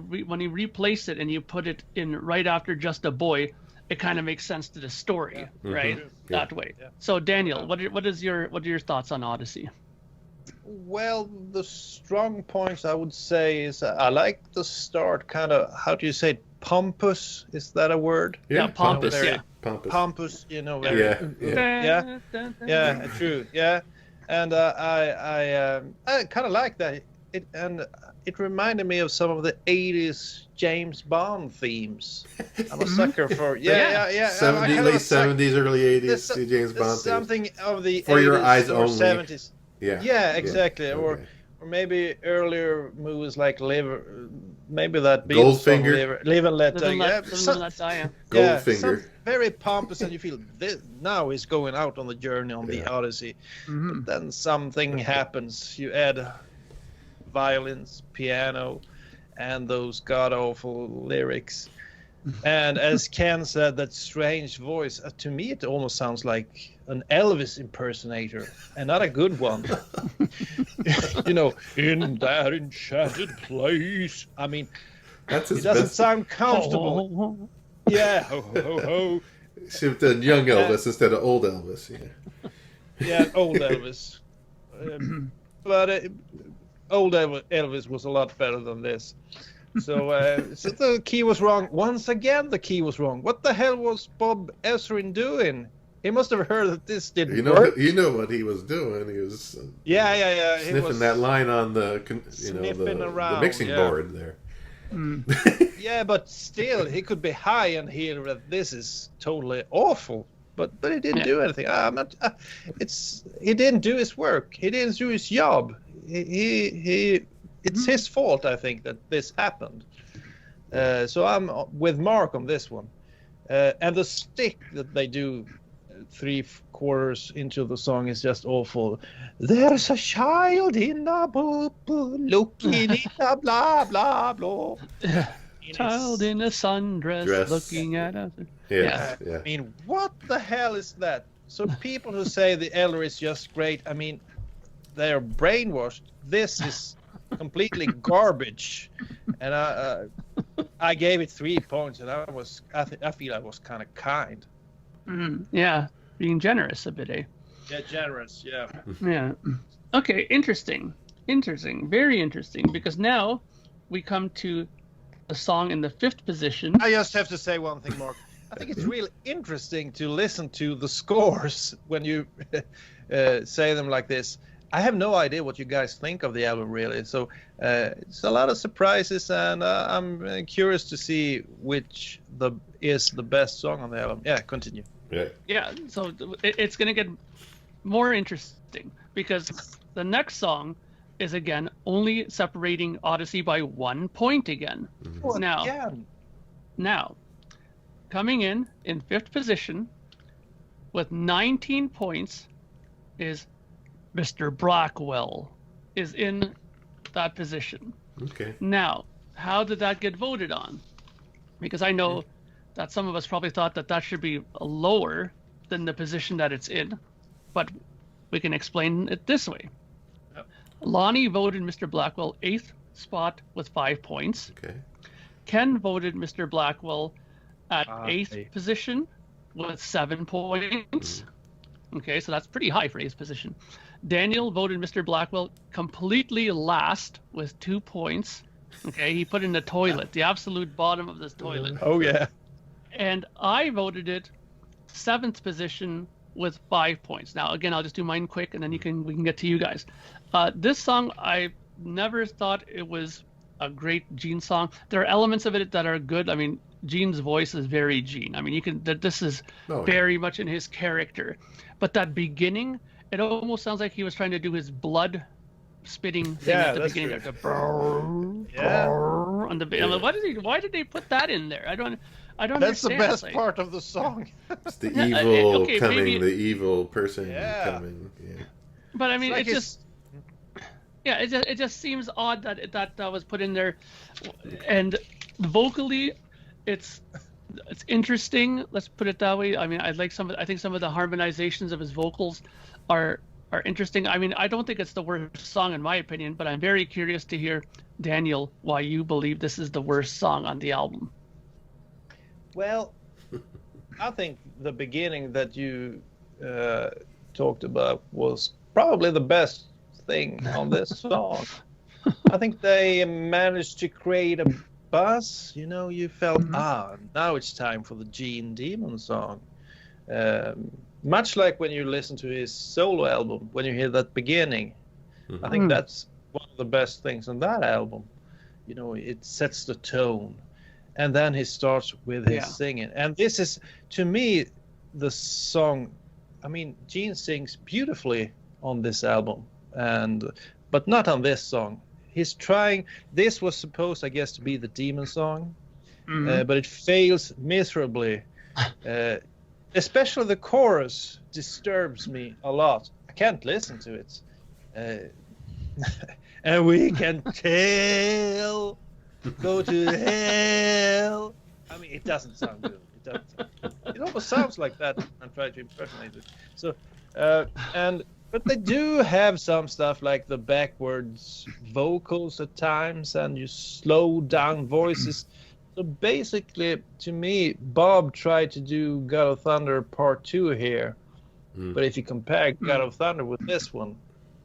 replace it and you put it in right after Just a Boy, it kind of makes sense to the story, right? That way. Yeah. So Daniel, what are your thoughts on Odyssey? Well, the strong points I would say is I like the start, kind of, how do you say it? Pompous, is that a word? Yeah, pompous. Pompous, Yeah, true. Yeah, and I kind of like that. It reminded me of some of the 80s James Bond themes. I'm a sucker for late 70s, early 80s James Bond something themes. Of the For 80s Your Eyes or Only. 70s. Yeah, exactly. Okay. Or maybe earlier movies like maybe that Goldfinger. Live and Let Die. Goldfinger. Very pompous, and you feel now he's going out on the journey on the Odyssey. But then something happens. You add violins, piano, and those god-awful lyrics. And as Ken said, that strange voice, to me it almost sounds like an Elvis impersonator, and not a good one. In that enchanted place. I mean, it doesn't sound comfortable. Yeah, ho, ho, ho. Should have done young Elvis instead of old Elvis. Yeah, old Elvis. But old Elvis was a lot better than this. So the key was wrong. Once again, the key was wrong. What the hell was Bob Ezrin doing? He must have heard that this didn't work. You know what he was doing. He was sniffing that line on the mixing board there. Yeah, but still, he could be high and hear that this is totally awful. But he didn't do anything. He didn't do his work. He didn't do his job. It's his fault, I think, that this happened. So I'm with Mark on this one. And the stick that they do 3/4 into the song is just awful. There's a child in a book looking in a blah, blah, blah. Child in a sundress looking at us. Yeah. I mean, what the hell is that? So people who say the Eller is just great, I mean, they're brainwashed. This is completely garbage, and I gave it 3 points, and I feel I was kind of kind. Yeah, being generous a bit, eh? Yeah, generous. Yeah. Yeah. Okay, interesting. Interesting, very interesting, because now we come to a song in the 5th position. I just have to say one thing, Mark. I think it's really interesting to listen to the scores when you say them like this. I have no idea what you guys think of the album, really. So it's a lot of surprises, and I'm curious to see which is the best song on the album. Yeah, continue. Yeah, so it's going to get more interesting, because the next song is, again, only separating Odyssey by 1 point again. Mm-hmm. Now, coming in 5th position with 19 points is Mr. Blackwell, is in that position. Okay. Now, how did that get voted on? Because I know that some of us probably thought that should be lower than the position that it's in, but we can explain it this way. Yep. Lonnie voted Mr. Blackwell 8th spot with 5 points. Okay. Ken voted Mr. Blackwell at 8th position with 7 points. Okay, so that's pretty high for 8th position. Daniel voted Mr. Blackwell completely last with 2 points. Okay, he put in the toilet, the absolute bottom of this toilet. Oh, yeah. And I voted it 7th position with 5 points. Now, again, I'll just do mine quick, and then we can get to you guys. This song, I never thought it was a great Gene song. There are elements of it that are good. I mean, Gene's voice is very Gene. I mean, this is very much in his character. But that beginning, it almost sounds like he was trying to do his blood spitting thing at the beginning. Like on the I'm like, why did they put that in there? I don't That's understand. The best part of the song. It's the evil coming, maybe, the evil person coming. Yeah. But I mean, it just seems odd that was put in there, and vocally, it's interesting. Let's put it that way. I mean, I think some of the harmonizations of his vocals are interesting. I mean, I don't think it's the worst song in my opinion, but I'm very curious to hear, Daniel, why you believe this is the worst song on the album. Well, I think the beginning that you talked about was probably the best thing on this song. I think they managed to create a buzz. You know, you felt, now it's time for the Gene Demon song. Much like when you listen to his solo album, when you hear that beginning, I think that's one of the best things on that album. You know, it sets the tone. And then he starts with his singing. And this is, to me, the song. I mean, Gene sings beautifully on this album, but not on this song. He's trying. This was supposed, I guess, to be the Demon song, but it fails miserably. Especially the chorus disturbs me a lot. I can't listen to it. And we can tell. Go to hell. I mean, it doesn't sound good. It almost sounds like that. I'm trying to impersonate it. So, but they do have some stuff like the backwards vocals at times, and you slow down voices. So basically, to me, Bob tried to do God of Thunder Part 2 here. But if you compare God of Thunder with this one,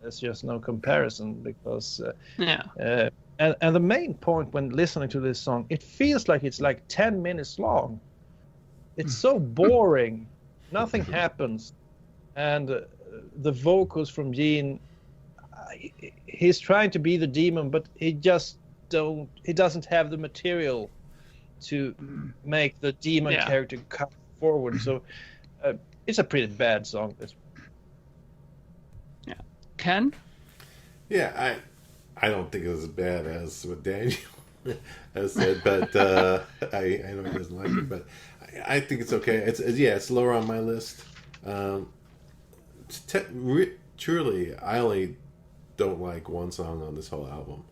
there's just no comparison, because and the main point when listening to this song, it feels like it's like 10 minutes long. It's so boring. Nothing happens. And the vocals from Gene, he's trying to be the demon, but he doesn't have the material to make the demon character come forward. So it's a pretty bad song. Yeah. Ken? Yeah, I don't think it was as bad as what Daniel has said, but I know he doesn't like it, but I think it's okay. It's lower on my list. Truly, I only don't like one song on this whole album,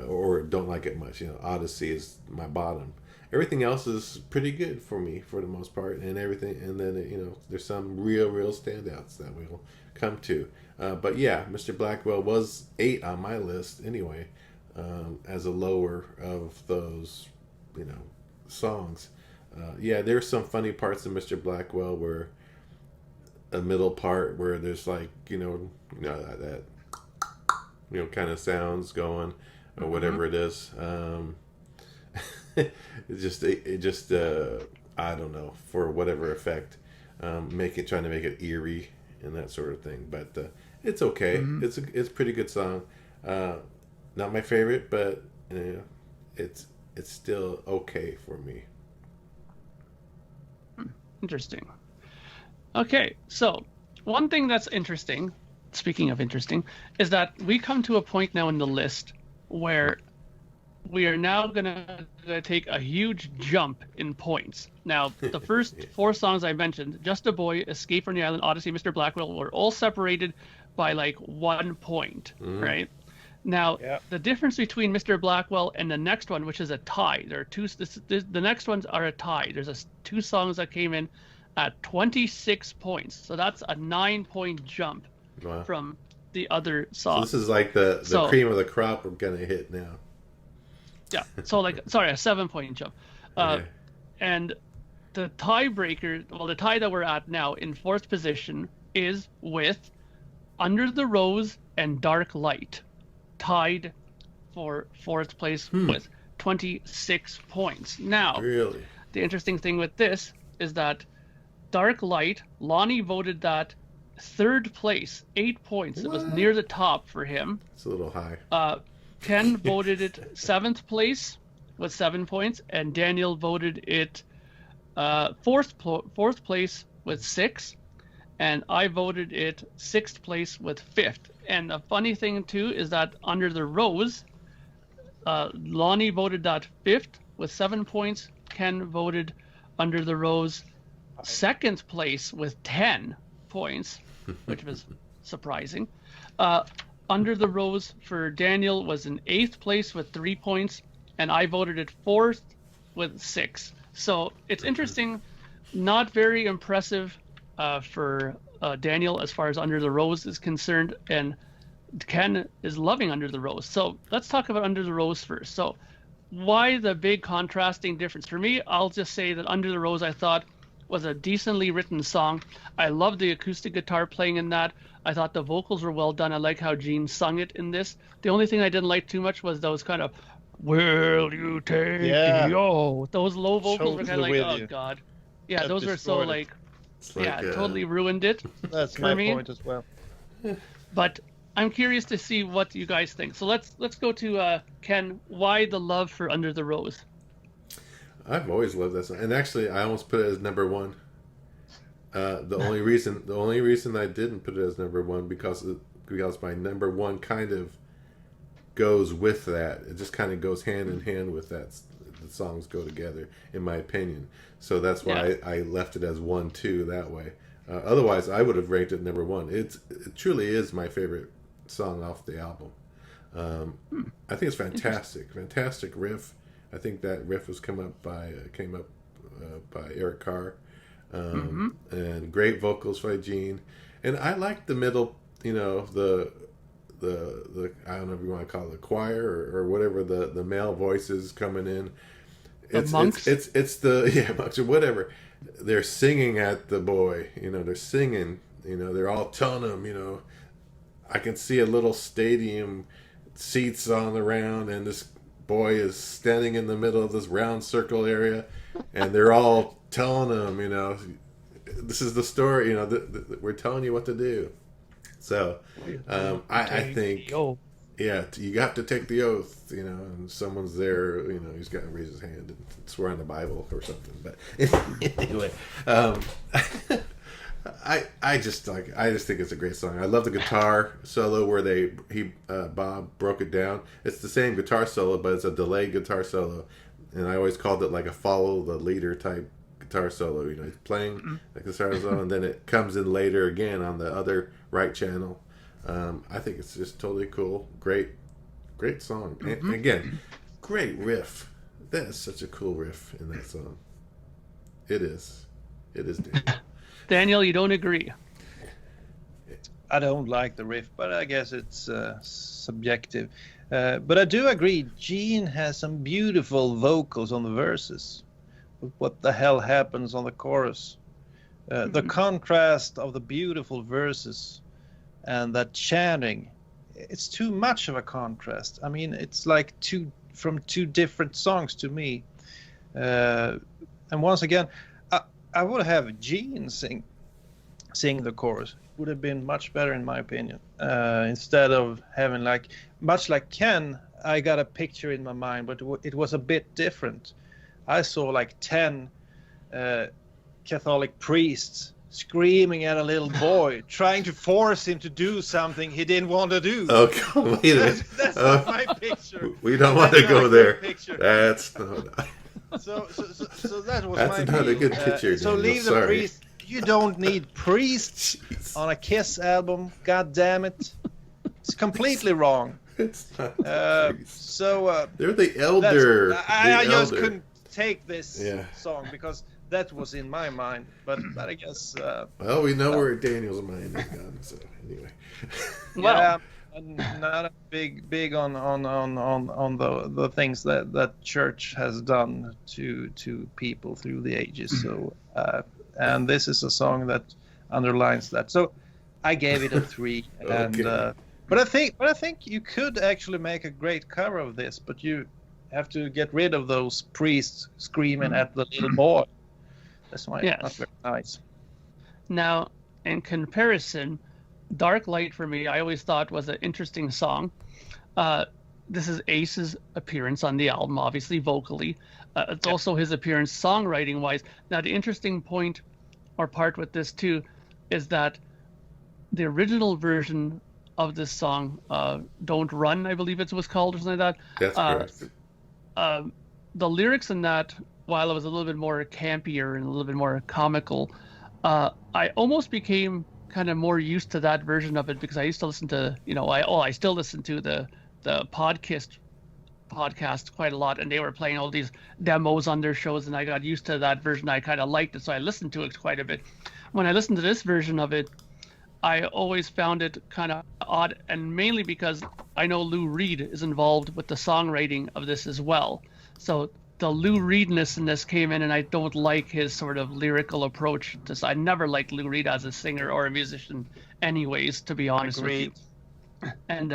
or don't like it much. You know, Odyssey is my bottom. Everything else is pretty good for me for the most part, and everything. And then there's some real standouts that we'll come to. But yeah, Mr. Blackwell was 8 on my list anyway, as a lower of those, songs. There's some funny parts of Mr. Blackwell where a middle part where there's like, that kind of sounds going or whatever it is. It just I don't know, for whatever effect, trying to make it eerie and that sort of thing. But it's okay. It's a pretty good song. Not my favorite, but it's still okay for me. Interesting. Okay, so one thing that's interesting, speaking of interesting, is that we come to a point now in the list where we are now going to take a huge jump in points. Now, the first 4 songs I mentioned, Just a Boy, Escape from the Island, Odyssey, Mr. Blackwell, were all separated by like 1 point, right? Now, the difference between Mr. Blackwell and the next one, which is a tie, there are two. The next ones are a tie. There's 2 songs that came in at 26 points, so that's a 9-point jump from the other song. So this is like the cream of the crop we're gonna hit now. Yeah. So a 7-point jump, and the tiebreaker, the tie that we're at now in 4th position is with Under the Rose and Dark Light, tied for 4th place with 26 points. Now, really, the interesting thing with this is that Dark Light, Lonnie voted that 3rd place, 8 points. What? It was near the top for him. It's a little high. Ken voted it 7th place with 7 points, and Daniel voted it 4th place with 6, and I voted it 6th place with 5th. And the funny thing too is that Under the Rose, Lonnie voted that 5th with 7 points. Ken voted Under the Rose 2nd place with 10 points, which was surprising. Under the Rose for Daniel was in 8th place with 3 points, and I voted it 4th with 6. So it's interesting, not very impressive for Daniel as far as Under the Rose is concerned, and Ken is loving Under the Rose. So let's talk about Under the Rose first. So why the big contrasting difference? For me, I'll just say that Under the Rose I thought was a decently written song. I loved the acoustic guitar playing in that. I thought the vocals were well done. I like how Gene sung it in this. The only thing I didn't like too much was those kind of, will you take me? Oh, those low vocals were kind of like, oh God. Yeah, those were so like, totally ruined it. That's my point as well. But I'm curious to see what you guys think. So let's go to Ken. Why the love for Under the Rose? I've always loved that song, and actually, I almost put it as number 1. The only reason I didn't put it as number 1 because my number 1 kind of goes with that. It just kind of goes hand in hand with that. The songs go together, in my opinion. So that's why I left it as 1, 2 that way. Otherwise, I would have ranked it number 1. It truly is my favorite song off the album. I think it's fantastic. Fantastic riff. I think that riff was came up by Eric Carr, and great vocals by Gene. And I like the middle, the I don't know if you want to call it the choir or whatever, the male voices coming in. It's monks. It's the monks or whatever. They're singing at the boy. They're singing. They're all telling him. I can see a little stadium, seats on the round, and this boy is standing in the middle of this round circle area, and they're all telling him, this is the story, we're telling you what to do. So I think, you have to take the oath, and someone's there, he's got to raise his hand and swear on the Bible or something. But anyway, I just think it's a great song. I love the guitar solo where Bob broke it down. It's the same guitar solo, but it's a delayed guitar solo, and I always called it like a follow the leader type guitar solo. He's playing the guitar solo, and then it comes in later again on the other right channel. I think it's just totally cool. Great song. And again, great riff. That is such a cool riff in that song. It is. Daniel, you don't agree? I don't like the riff, but I guess it's subjective. But I do agree, Gene has some beautiful vocals on the verses. But what the hell happens on the chorus? The contrast of the beautiful verses and that chanting, it's too much of a contrast. I mean, it's like from two different songs to me. And once again, I would have Gene sing the chorus. Would have been much better in my opinion. Instead of having much like Ken, I got a picture in my mind, but it was a bit different. I saw 10 Catholic priests screaming at a little boy, trying to force him to do something he didn't want to do. Okay, wait a minute. That's not my picture. We don't want to go there. That's not. So that was That's my not view. a good picture. So leave the priest. You don't need priests on a Kiss album. God damn it! It's completely wrong. It's not. They're the elder. I just couldn't take this song because that was in my mind. But I guess. Well, we know where Daniel's mind is gone. So anyway. Yeah. I'm not a big on the things that church has done to people through the ages. So and this is a song that underlines that. So I gave it a 3. And but I think you could actually make a great cover of this, but you have to get rid of those priests screaming at the little boy. That's why it's not very nice. Now, in comparison, Dark Light for me, I always thought was an interesting song. This is Ace's appearance on the album, obviously vocally. It's also his appearance songwriting wise. Now, the interesting point or part with this too is that the original version of this song, Don't Run, I believe it was called or something like that. That's correct. The lyrics in that, while it was a little bit more campier and a little bit more comical, I almost became kind of more used to that version of it because I used to listen to, I still listen to the podcast quite a lot, and they were playing all these demos on their shows, and I got used to that version. I kind of liked it, so I listened to it quite a bit. When I listened to this version of it, I always found it kind of odd, and mainly because I know Lou Reed is involved with the songwriting of this as well. So the Lou Reedness in this came in, and I don't like his sort of lyrical approach to this. I never liked Lou Reed as a singer or a musician anyways, to be honest with you. And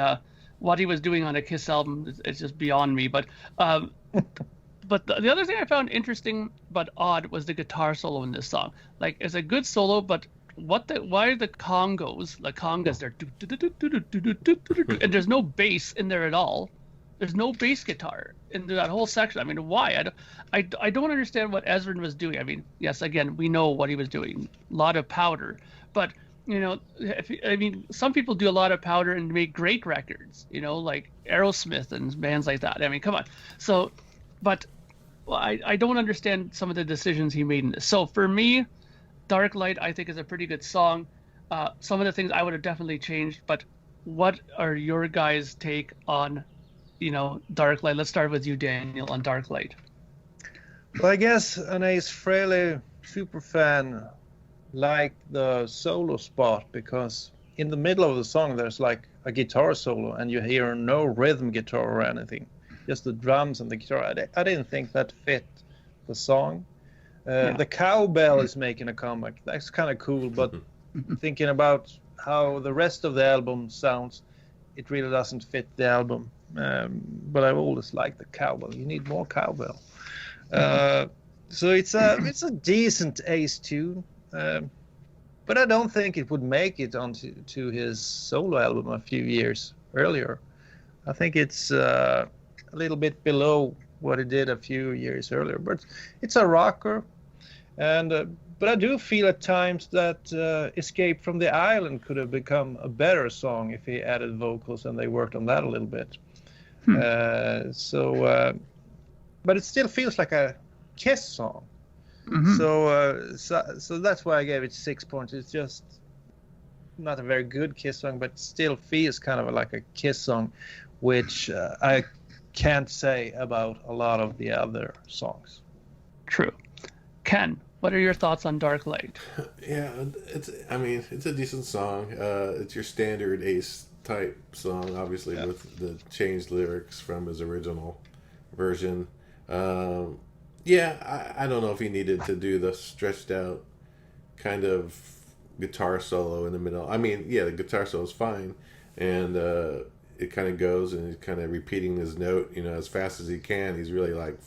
what he was doing on a Kiss album is just beyond me. But but the other thing I found interesting but odd was the guitar solo in this song. Like, it's a good solo, but why are the congas there? And there's no bass in there at all. There's no bass guitar in that whole section. I mean, why? I don't understand what Ezrin was doing. I mean, yes, again, we know what he was doing. A lot of powder. But, some people do a lot of powder and make great records, like Aerosmith and bands like that. I mean, come on. So, but I don't understand some of the decisions he made in this. So for me, Dark Light, I think, is a pretty good song. Some of the things I would have definitely changed, but what are your guys' take on Dark Light? Let's start with you, Daniel, on Dark Light. Well, I guess an Ace Frehley super fan liked the solo spot because in the middle of the song there's like a guitar solo and you hear no rhythm guitar or anything, just the drums and the guitar. I didn't think that fit the song. The cowbell is making a comeback. That's kind of cool, but thinking about how the rest of the album sounds, it really doesn't fit the album. But I've always liked the cowbell. You need more cowbell. So it's a decent Ace tune, but I don't think it would make it onto his solo album a few years earlier. I think it's a little bit below what he did a few years earlier. But it's a rocker, and but I do feel at times that Escape from the Island could have become a better song if he added vocals and they worked on that a little bit. But it still feels like a Kiss song. So that's why I gave it 6 points. It's just not a very good Kiss song, but still feels kind of like a Kiss song, which I can't say about a lot of the other songs. True. Ken, what are your thoughts on Dark Light? Yeah, it's a decent song. It's your standard Ace type song, obviously, with the changed lyrics from his original version. I don't know if he needed to do the stretched out kind of guitar solo in the middle. I mean, the guitar solo is fine, and it kind of goes and he's kind of repeating his note, as fast as he can. He's really like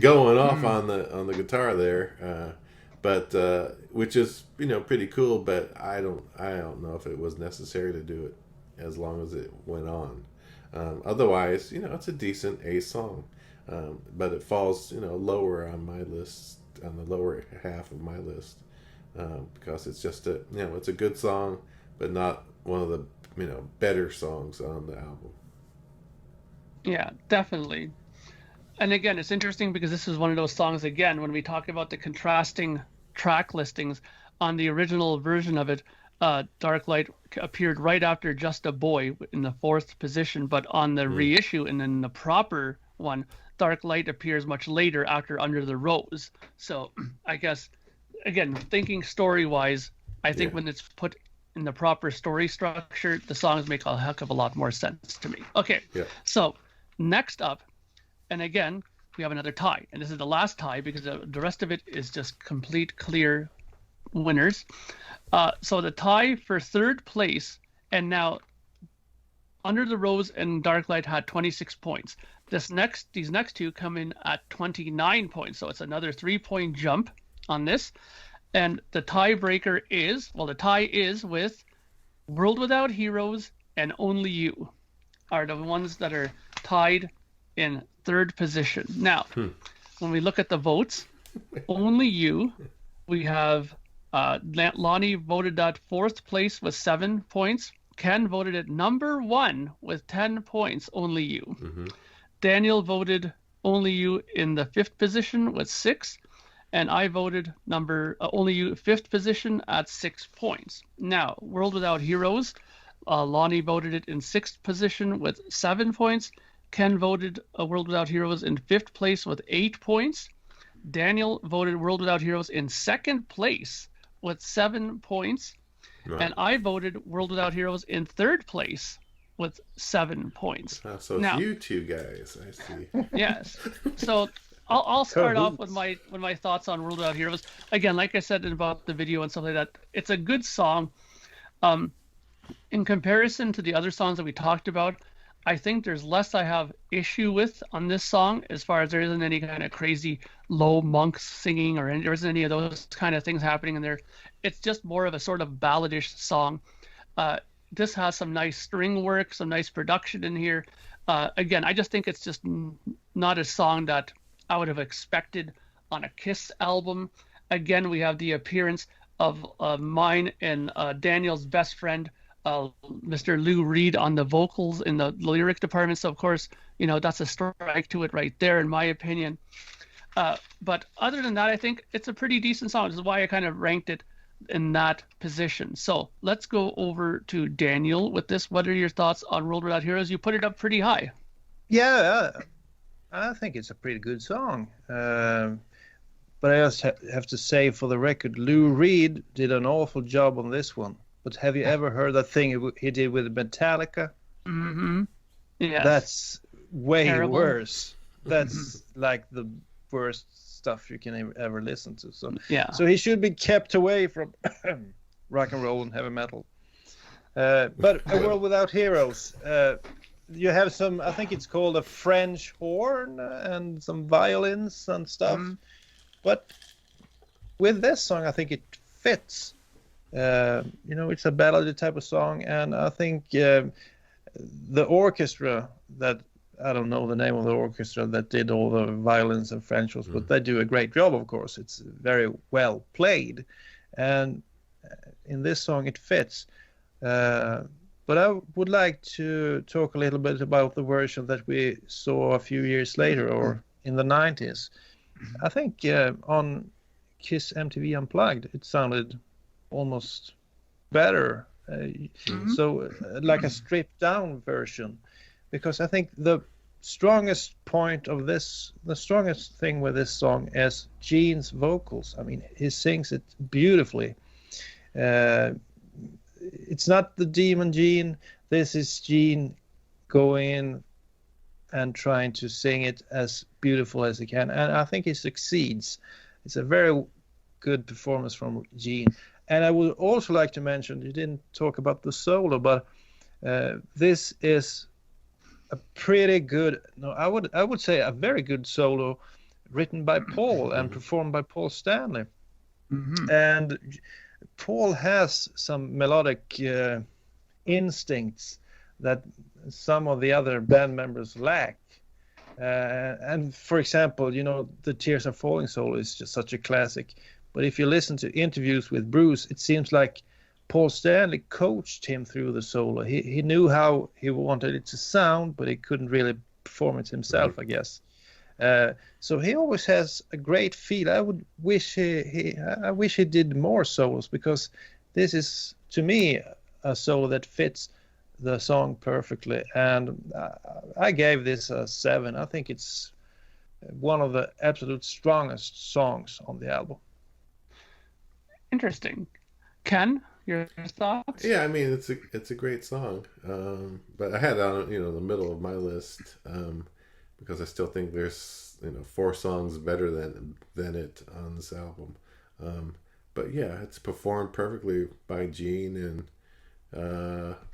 going off on the guitar there, but which is pretty cool. But I don't know if it was necessary to do it as long as it went on. Otherwise, it's a decent A song, but it falls lower on my list, on the lower half of my list, because it's just it's a good song, but not one of the better songs on the album. Yeah, definitely. And again, it's interesting because this is one of those songs, again, when we talk about the contrasting track listings, on the original version of it, Dark Light appeared right after Just a Boy in the 4th position, but on the reissue and in the proper one, Dark Light appears much later after Under the Rose. So I guess, again, thinking story-wise, I think when it's put in the proper story structure, the songs make a heck of a lot more sense to me. Okay, so next up, and again, we have another tie, and this is the last tie because the rest of it is just complete clear winners. So the tie for 3rd place, and now Under the Rose and Dark Light had 26 points. These next two come in at 29 points, so it's another 3-point jump on this. And the tiebreaker is, the tie is with World Without Heroes and Only You are the ones that are tied in 3rd position. Now, when we look at the votes, Only You, we have Lonnie voted at 4th place with 7 points. Ken voted at number 1 with 10 points, Only You. Mm-hmm. Daniel voted Only You in the 5th position with 6. And I voted Only You 5th position at 6 points. Now, World Without Heroes, Lonnie voted it in 6th position with 7 points. Ken voted World Without Heroes in 5th place with 8 points. Daniel voted World Without Heroes in 2nd place with 7 points. Right. And I voted World Without Heroes in 3rd place with 7 points. So now, it's you two guys, I see. Yes. So I'll start off with my thoughts on World Without Heroes. Again, like I said about the video and stuff like that, it's a good song. In comparison to the other songs that we talked about, I think there's less I have issue with on this song, as far as there isn't any kind of crazy low monks singing or there isn't any of those kind of things happening in there. It's just more of a sort of balladish song. This has some nice string work, some nice production in here. Again, I just think it's just not a song that I would have expected on a Kiss album. Again, we have the appearance of mine and Daniel's best friend, Mr. Lou Reed, on the vocals in the lyric department. So, of course, that's a strike to it right there, in my opinion. But other than that, I think it's a pretty decent song. This is why I kind of ranked it in that position. So let's go over to Daniel with this. What are your thoughts on World Without Heroes? You put it up pretty high. Yeah, I think it's a pretty good song. But I just have to say, for the record, Lou Reed did an awful job on this one. But have you ever heard that thing he did with Metallica? Mm-hmm. Yeah. That's way Terrible. Worse. That's like the worst stuff you can ever listen to. So So he should be kept away from rock and roll and heavy metal. But A World Without Heroes, you have some, I think it's called a French horn and some violins and stuff. Mm-hmm. But with this song, I think it fits. It's a ballad type of song, and I think the orchestra that, I don't know the name of the orchestra that did all the violins and French horns, but they do a great job, of course. It's very well played, and in this song it fits. But I would like to talk a little bit about the version that we saw a few years later, or in the 90s. I think on Kiss MTV Unplugged, it sounded almost better. So like a stripped down version, because I think the strongest thing with this song is Gene's vocals. I mean, he sings it beautifully. It's not the demon Gene. This is Gene going in and trying to sing it as beautiful as he can, and I think he succeeds. It's a very good performance from Gene. And I would also like to mention, you didn't talk about the solo, but This is a pretty good, no, I would say a very good solo written by Paul and performed by Paul Stanley. And Paul has some melodic instincts that some of the other band members lack. And for example, you know, the Tears Are Falling solo is just such a classic. But if you listen to interviews with Bruce, it seems like Paul Stanley coached him through the solo. He knew how he wanted it to sound, but he couldn't really perform it himself, I guess. So he always has a great feel. I would wish I wish he did more solos, because this is, to me, a solo that fits the song perfectly. And I gave this a 7. I think it's one of the absolute strongest songs on the album. Interesting. Ken, your thoughts? Yeah, I mean, it's a great song, but I had it on, you know, the middle of my list, because I still think there's, you know, 4 songs better than it on this album. But yeah, it's performed perfectly by Gene, and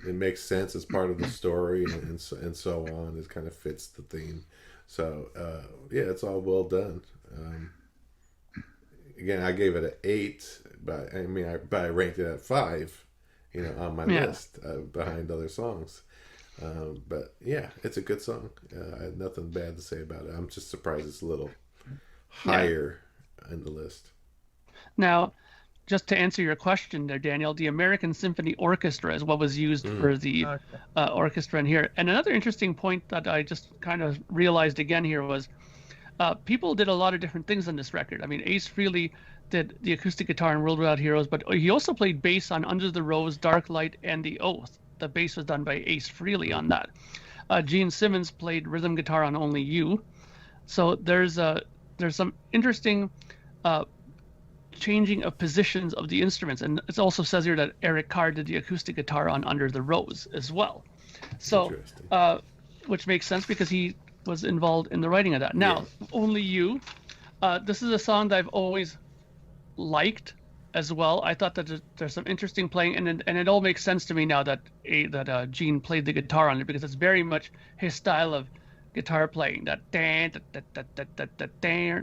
it makes sense as part of the story, and so on. It kind of fits the theme. So yeah, it's all well done. Again, I gave it an 8, but I ranked it at 5, you know, on my list behind other songs. But yeah, it's a good song. I had nothing bad to say about it. I'm just surprised it's a little higher in the list. Now, just to answer your question there, Daniel, the American Symphony Orchestra is what was used for the orchestra in here. And another interesting point that I just kind of realized again here was people did a lot of different things on this record. I mean, Ace Frehley did the acoustic guitar in World Without Heroes, but he also played bass on Under the Rose, Dark Light, and The Oath. The bass was done by Ace Frehley on that. Gene Simmons played rhythm guitar on Only You. So there's some interesting changing of positions of the instruments, and it also says here that Eric Carr did the acoustic guitar on Under the Rose as well. So, which makes sense because he was involved in the writing of that. Now, Only You, this is a song that I've always liked as well. I thought that there's some interesting playing, and it all makes sense to me now that Gene played the guitar on it, because it's very much his style of guitar playing. That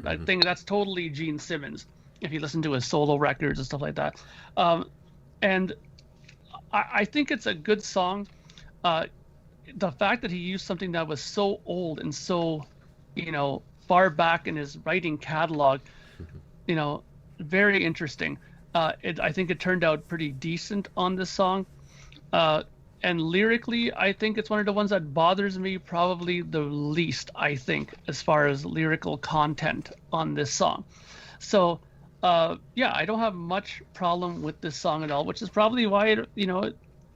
I think that's totally Gene Simmons, if you listen to his solo records and stuff like that. And I think it's a good song. The fact that he used something that was so old and so, you know, far back in his writing catalog, you know, very interesting. I think it turned out pretty decent on this song. And lyrically, I think it's one of the ones that bothers me probably the least, I think, as far as lyrical content on this song. So, yeah, I don't have much problem with this song at all, which is probably why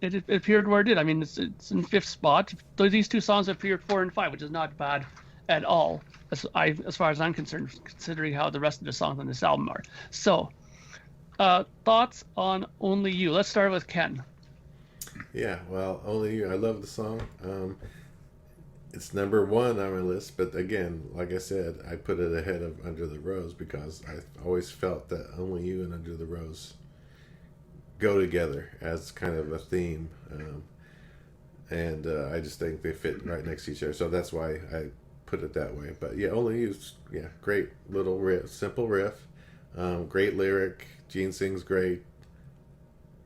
it appeared where it did. I mean, it's in 5th spot. These 2 songs appeared 4 and 5, which is not bad at all, as far as I'm concerned, considering how the rest of the songs on this album are. So, thoughts on Only You? Let's start with Ken. Yeah, well, Only You, I love the song. It's number 1 on my list, but again, like I said, I put it ahead of Under the Rose because I always felt that Only You and Under the Rose go together as kind of a theme, and I just think they fit right next to each other, so that's why I put it that way. But yeah, Only You's great little riff, simple riff, great lyric. Gene sings great.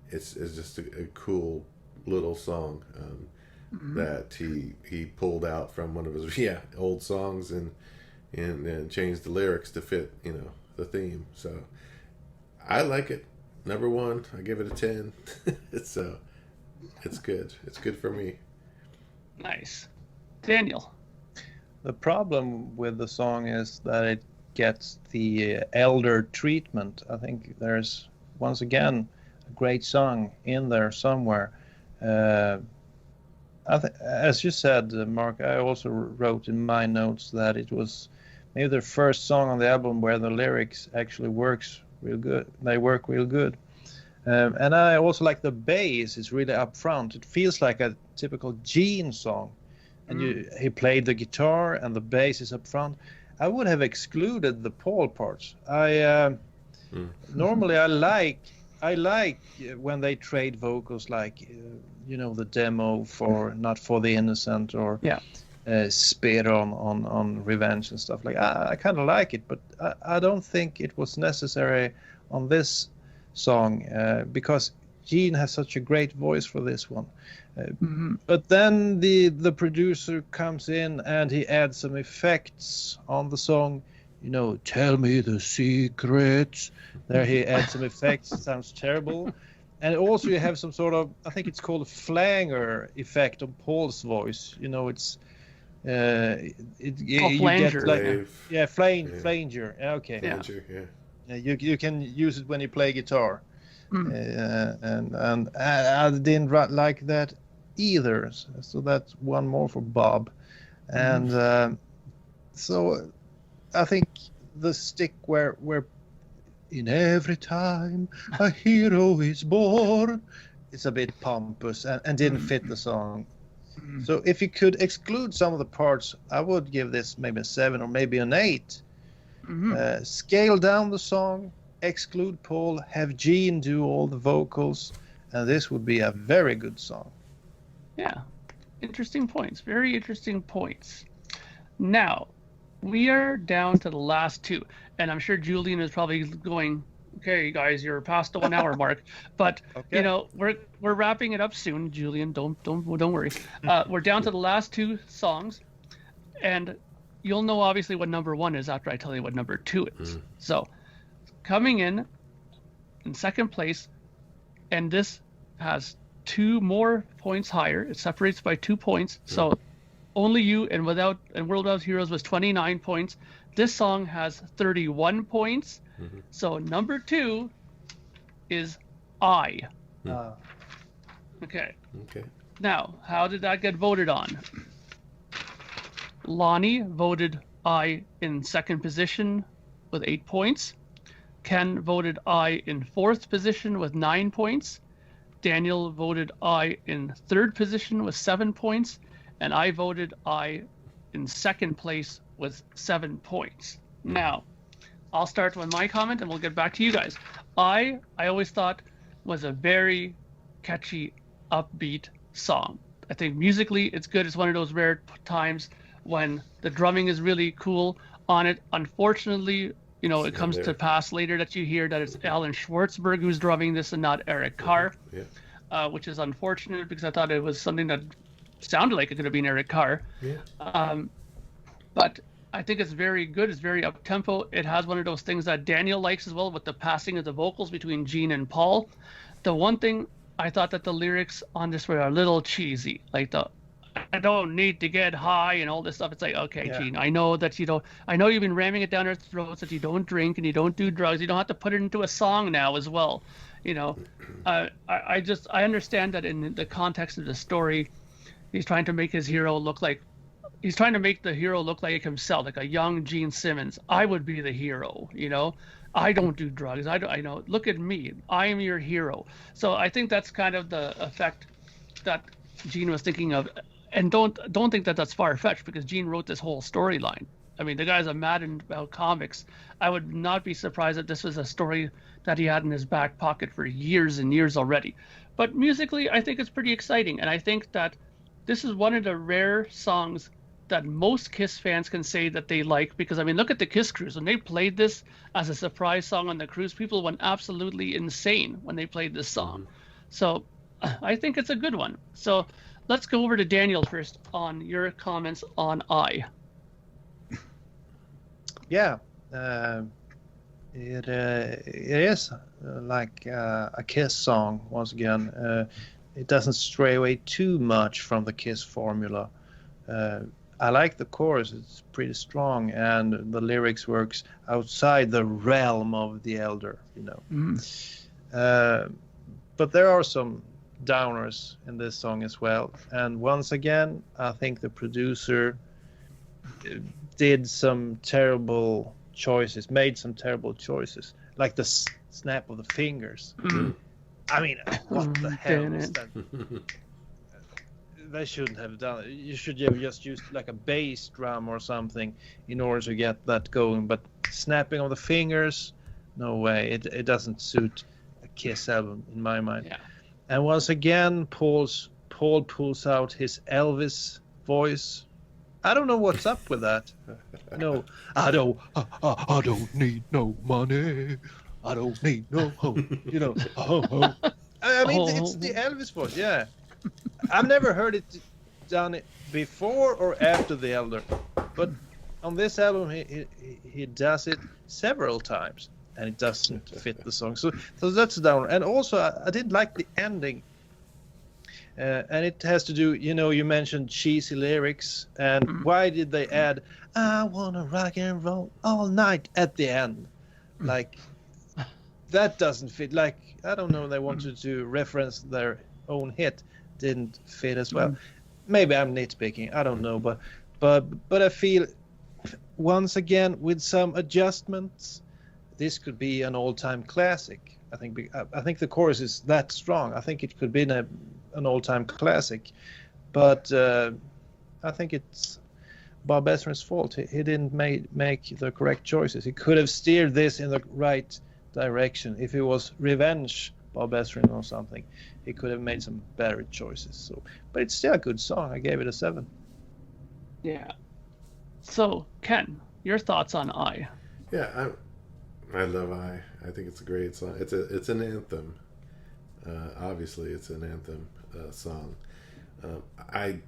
It's just a cool little song that he pulled out from one of his old songs and changed the lyrics to fit, you know, the theme. So I like it. Number 1, I give it a 10. It's good. It's good for me. Nice. Daniel. The problem with the song is that it gets the elder treatment. I think there's, once again, a great song in there somewhere. As you said, Mark, I also wrote in my notes that it was maybe the first song on the album where the lyrics actually works real good. They work real good. And I also like the bass is really up front. It feels like a typical Gene song. And he played the guitar and the bass is up front. I would have excluded the Paul parts. Normally I like I like when they trade vocals, like the demo for Not for the Innocent or Spit on Revenge and stuff like. I kind of like it, but I don't think it was necessary on this song because Gene has such a great voice for this one. But then the producer comes in and he adds some effects on the song. Tell me the secrets. There he adds some effects. It sounds terrible. And also you have some sort of, I think it's called a flanger effect on Paul's voice. It's flanger. Flanger. Okay. Flanger, yeah. You can use it when you play guitar. And I didn't like that either. So that's one more for Bob. And so I think the stick where in every time a hero is born, it's a bit pompous and didn't fit the song. So if you could exclude some of the parts, I would give this maybe a 7 or maybe an 8. Scale down the song, exclude Paul, have Gene do all the vocals, and this would be a very good song. Yeah, interesting points. Very interesting points. Now, we are down to the last two, and I'm sure Julian is probably going, okay, guys, you're past the 1 hour mark, but okay. we're wrapping it up soon. Julian, don't worry. We're down to the last two songs, and you'll know obviously what number 1 is after I tell you what number 2 is. So, coming in second place, and this has 2 more points higher. It separates by 2 points. So Only You and World Without Heroes was 29 points. This song has 31 points. So number 2 is I. Okay. Now, how did that get voted on? Lonnie voted I in second position with 8 points. Ken voted I in fourth position with 9 points. Daniel voted I in third position with 7 points. And I voted I in second place with 7 points. Now, I'll start with my comment and we'll get back to you guys. I always thought was a very catchy, upbeat song. I think musically it's good. It's one of those rare times when the drumming is really cool on it. Unfortunately, it comes to pass later that you hear that it's Alan Schwartzberg who's drumming this and not Eric Carr, which is unfortunate because I thought it was something that sounded like it could have been Eric Carr. But I think it's very good. It's very up-tempo. It has one of those things that Daniel likes as well with the passing of the vocals between Gene and Paul. The one thing I thought that the lyrics on this were a little cheesy, like I don't need to get high and all this stuff. It's like, okay, Gene, I know that I know you've been ramming it down our throats that you don't drink and you don't do drugs. You don't have to put it into a song now as well. I understand that in the context of the story, he's trying to make the hero look like himself, like a young Gene Simmons. I would be the hero, I don't do drugs. I know. Look at me. I am your hero. So I think that's kind of the effect that Gene was thinking of. And don't think that that's far-fetched because Gene wrote this whole storyline. I mean, the guy's a madman about comics. I would not be surprised if this was a story that he had in his back pocket for years and years already. But musically, I think it's pretty exciting. And I think that this is one of the rare songs that most Kiss fans can say that they like, because I mean, look at the Kiss cruise. When they played this as a surprise song on the cruise, people went absolutely insane when they played this song. So I think it's a good one. So let's go over to Daniel first on your comments on I. Yeah, it is like a Kiss song once again. It doesn't stray away too much from the Kiss formula. I like the chorus. It's pretty strong, and the lyrics works outside the realm of the elder, but there are some downers in this song as well. And once again, I think the producer made some terrible choices, like the snap of the fingers. I mean, what the hell is that? They shouldn't have done it. You should have just used like a bass drum or something in order to get that going. But snapping of the fingers, no way. It doesn't suit a Kiss album in my mind. Yeah. And once again, Paul pulls out his Elvis voice. I don't know what's up with that. No, I don't need no money. I don't need no hope. You know, I mean, it's the Elvis voice. Yeah, I've never heard it done it before or after the Elder, but on this album he does it several times, and it doesn't fit the song. So that's down. And also, I did like the ending. And it has to do, you mentioned cheesy lyrics, and why did they add "I wanna rock and roll all night" at the end? Like, that doesn't fit. Like, I don't know, they wanted to reference their own hit, didn't fit as well. Maybe I'm nitpicking, I don't know, but I feel once again with some adjustments, this could be an all-time classic. I think the chorus is that strong. I think it could be an all-time classic, but I think it's Bob Ezrin's fault. He didn't make the correct choices. He could have steered this in the right direction. If it was Revenge, Bob Ezrin or something, he could have made some better choices. So, but it's still a good song. I gave it a 7. Yeah. So, Ken, your thoughts on I? Yeah, I love I. I think it's a great song. It's an anthem. Obviously, it's an anthem song. I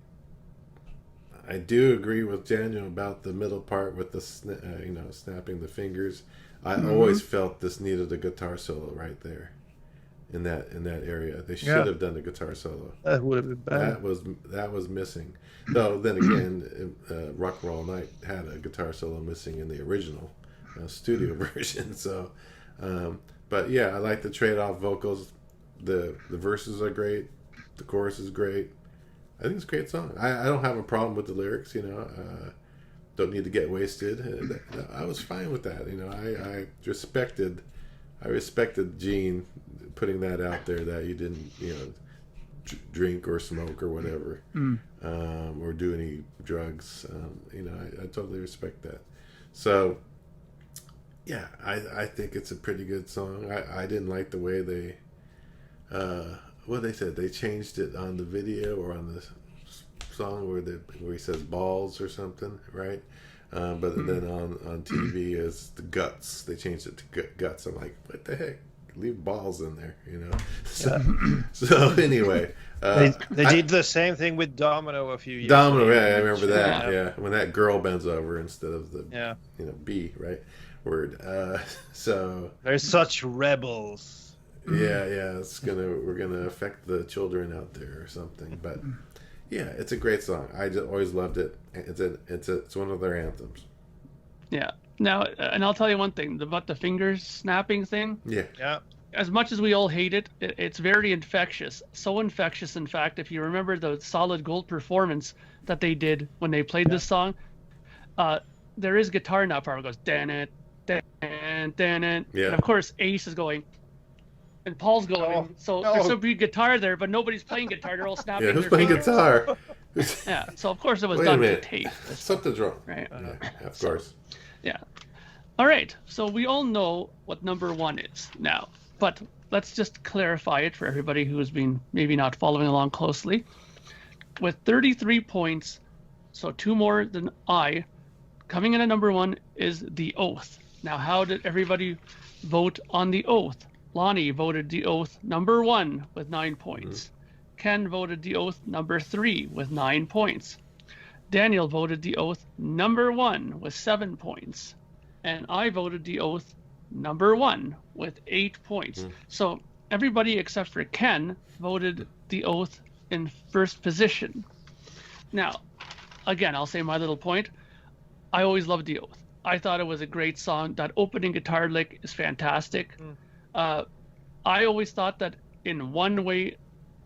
do agree with Daniel about the middle part with the snapping the fingers. I always felt this needed a guitar solo right there, in that area. They should have done a guitar solo. That would have been bad. That was missing. Though then again, Rock and Roll Night had a guitar solo missing in the original studio version. So, but yeah, I like the trade-off vocals. The verses are great. The chorus is great. I think it's a great song. I don't have a problem with the lyrics. Don't need to get wasted. I was fine with that. I respected Gene putting that out there, that you didn't drink or smoke or whatever, or do any drugs. I totally respect that. So yeah, I think it's a pretty good song. I didn't like the way they what they said. They changed it on the video or on the song where he says balls or something, right? But then on TV is the guts. They changed it to guts. I'm like, what the heck? Leave balls in there, So anyway, they did the same thing with Domino a few years ago. ago. Yeah, I remember that. Yeah, when that girl bends over instead of the B, right? Word. So they're such rebels. Yeah, we're gonna affect the children out there or something. But yeah, it's a great song. I just always loved it. It's one of their anthems. Yeah. Now, and I'll tell you one thing about the fingers snapping thing. Yeah. As much as we all hate it, it's very infectious. So infectious, in fact, if you remember the Solid Gold performance that they did when they played this song, there is guitar in that part. It goes, dan it, dan it. Yeah. And of course, Ace is going, and Paul's going. There's a big guitar there, but nobody's playing guitar. They're all snapping. Yeah, who's their playing fingers. guitar? Yeah, so of course it was Wait done a minute. to tape. Something's wrong. Right. Yeah, of course. Yeah. All right. So we all know what number 1 is now, but let's just clarify it for everybody who has been maybe not following along closely. With 33 points, so 2 more than I, coming in at number 1 is The Oath. Now, how did everybody vote on The Oath? Lonnie voted The Oath number 1 with 9 points. Ken voted The Oath number 3 with 9 points. Daniel voted The Oath number 1 with 7 points. And I voted The Oath number 1 with 8 points. So everybody except for Ken voted The Oath in first position. Now, again, I'll say my little point. I always loved The Oath. I thought it was a great song. That opening guitar lick is fantastic. I always thought that in one way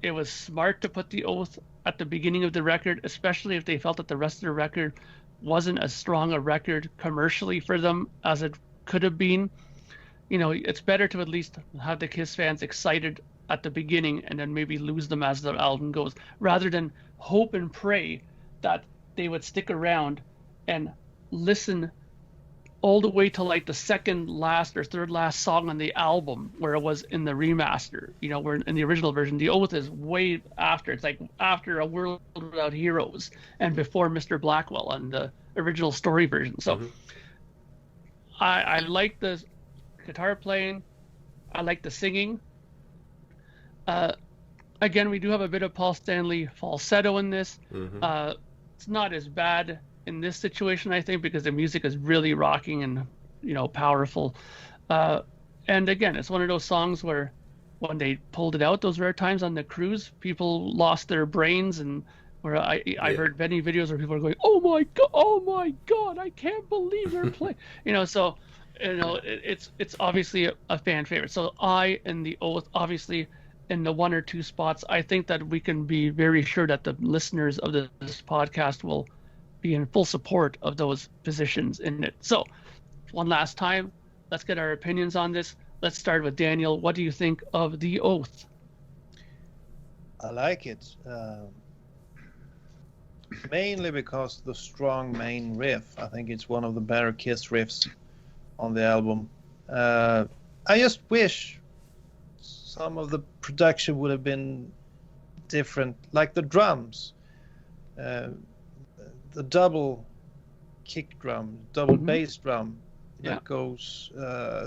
it was smart to put The Oath at the beginning of the record, especially if they felt that the rest of the record wasn't as strong a record commercially for them as it could have been. It's better to at least have the Kiss fans excited at the beginning and then maybe lose them as the album goes, rather than hope and pray that they would stick around and listen all the way to like the second last or third last song on the album, where it was in the remaster. You know, where in the original version, the Oath is way after. It's like after A World Without Heroes and before Mr. Blackwell on the original story version. So I like the guitar playing. I like the singing. Again, we do have a bit of Paul Stanley falsetto in this. It's not as bad in this situation, I think, because the music is really rocking and, you know, powerful. And again, it's one of those songs where when they pulled it out, those rare times on the cruise, people lost their brains, and where I've heard many videos where people are going, oh my God, I can't believe they're playing, you know, so, you know, it's obviously a fan favorite. So I and the Oath, obviously, in the one or two spots, I think that we can be very sure that the listeners of this podcast will be in full support of those positions in it. So one last time, let's get our opinions on this. Let's start with Daniel. What do you think of the Oath? I like it. Mainly because the strong main riff. I think it's one of the better Kiss riffs on the album. I just wish some of the production would have been different, like the drums. The double kick drum, double bass drum that goes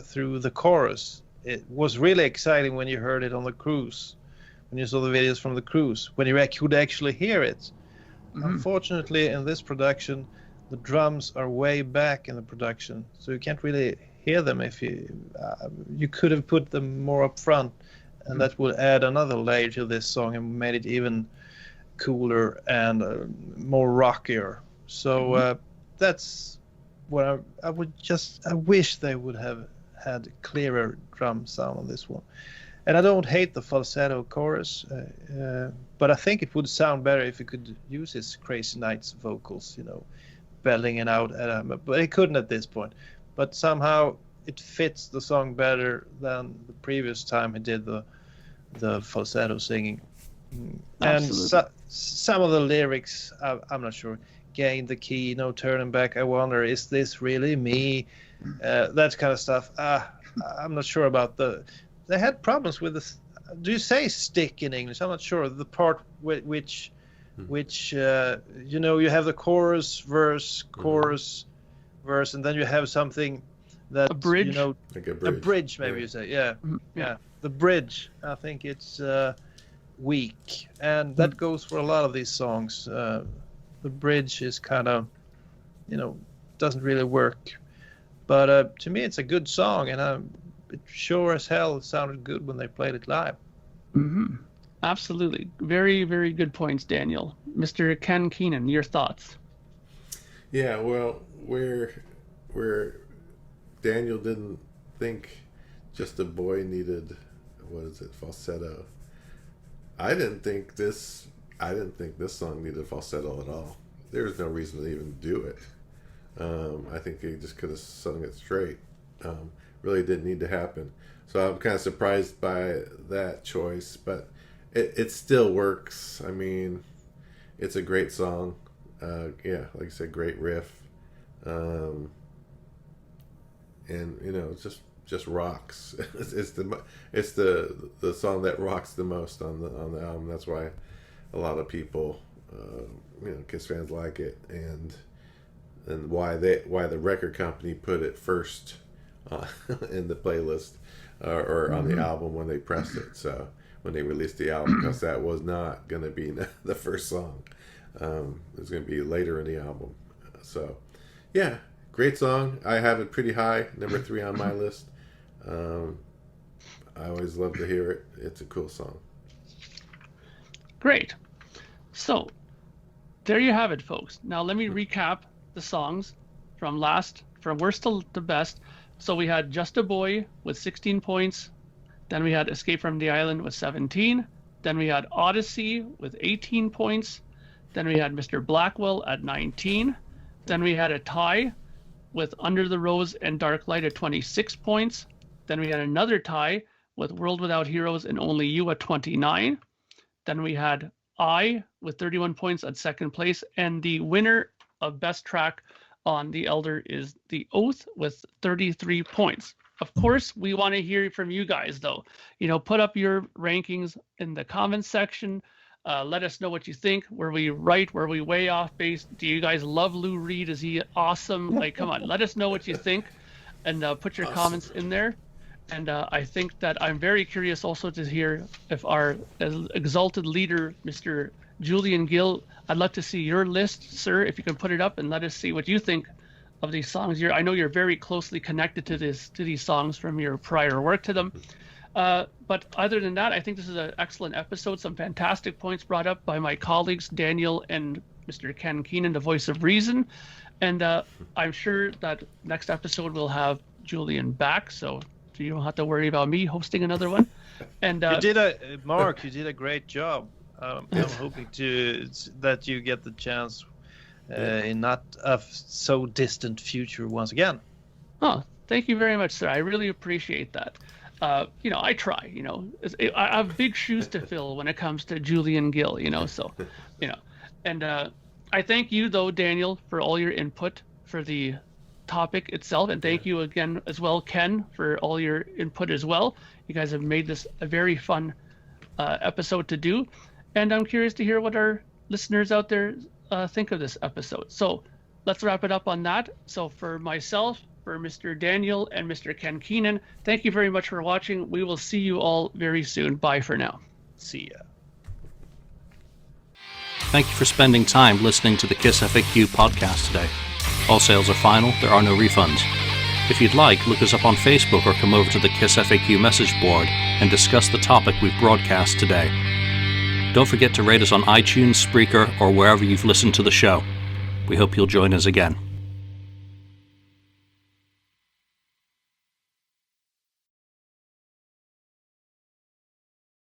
through the chorus. It was really exciting when you heard it on the cruise, when you saw the videos from the cruise, when you could actually hear it. Unfortunately, in this production, the drums are way back in the production, so you can't really hear them. If you could have put them more up front, and that would add another layer to this song and made it even cooler and more rockier. So that's what I wish they would have had clearer drum sound on this one. And I don't hate the falsetto chorus, but I think it would sound better if you could use his Crazy Nights vocals, you know, belling it out at him. But he couldn't at this point. But somehow it fits the song better than the previous time he did the falsetto singing. And some of the lyrics, I'm not sure. Gain the key, no turning back. I wonder, is this really me? That kind of stuff. I'm not sure about They had problems with this. Do you say stick in English? I'm not sure. The part which you know, you have the chorus, verse, and then you have something that a bridge, you know, like a bridge maybe you say, yeah. The bridge. I think it's weak, and that goes for a lot of these songs. The bridge is kind of, you know, doesn't really work. But to me, it's a good song, and it sure as hell sounded good when they played it live. Absolutely. Very, very good points, Daniel. Mr. Ken Keenan, your thoughts? Yeah, well, where Daniel didn't think just a boy needed, falsetto. I didn't think this song needed falsetto at all. There was no reason to even do it. I think he just could have sung it straight. Really didn't need to happen. So I'm kind of surprised by that choice, but it still works. I mean, it's a great song. Like I said, great riff. And you know, it just rocks. it's the song that rocks the most on the album. That's why a lot of people, Kiss fans like it, and why the record company put it first in the playlist or on the album when they pressed it. So when they released the album, because that was not going to be the first song. It was going to be later in the album. So yeah, great song. I have it pretty high, number 3 on my list. I always love to hear it. It's a cool song. Great. So there you have it, folks. Now let me recap the songs from worst to best. So we had Just a Boy with 16 points. Then we had Escape from the Island with 17. Then we had Odyssey with 18 points. Then we had Mr. Blackwell at 19. Then we had a tie with Under the Rose and Dark Light at 26 points. Then we had another tie with World Without Heroes and Only You at 29. Then we had I with 31 points at second place. And the winner of Best Track, on The Elder is The Oath with 33 points. Of course, we want to hear from you guys, though. Put up your rankings in the comments section. Let us know what you think. Were we right? Were we way off base? Do you guys love Lou Reed? Is he awesome? Come on, let us know what you think, and put your comments in there. And I think that I'm very curious also to hear if our exalted leader, Mr. Julian Gill, I'd love to see your list, sir, if you can put it up and let us see what you think of these songs. I know you're very closely connected to these songs from your prior work to them. But other than that, I think this is an excellent episode. Some fantastic points brought up by my colleagues, Daniel and Mr. Ken Keenan, the voice of reason. And I'm sure that next episode we'll have Julian back, so you don't have to worry about me hosting another one. And you did a great job. I'm hoping that you get the chance in not a so distant future once again. Oh, thank you very much, sir. I really appreciate that. I try. I have big shoes to fill when it comes to Julian Gill. And I thank you, though, Daniel, for all your input for the topic itself, and thank you again as well, Ken, for all your input as well. You guys have made this a very fun episode to do, and I'm curious to hear what our listeners out there think of this episode. So let's wrap it up on that. So for myself, for Mr. Daniel and Mr. Ken Keenan, thank you very much for watching. We will see you all very soon. Bye for now. See ya. Thank you for spending time listening to the KissFAQ podcast today. All sales are final. There are no refunds. If you'd like, look us up on Facebook or come over to the KissFAQ message board and discuss the topic we've broadcast today. Don't forget to rate us on iTunes, Spreaker, or wherever you've listened to the show. We hope you'll join us again.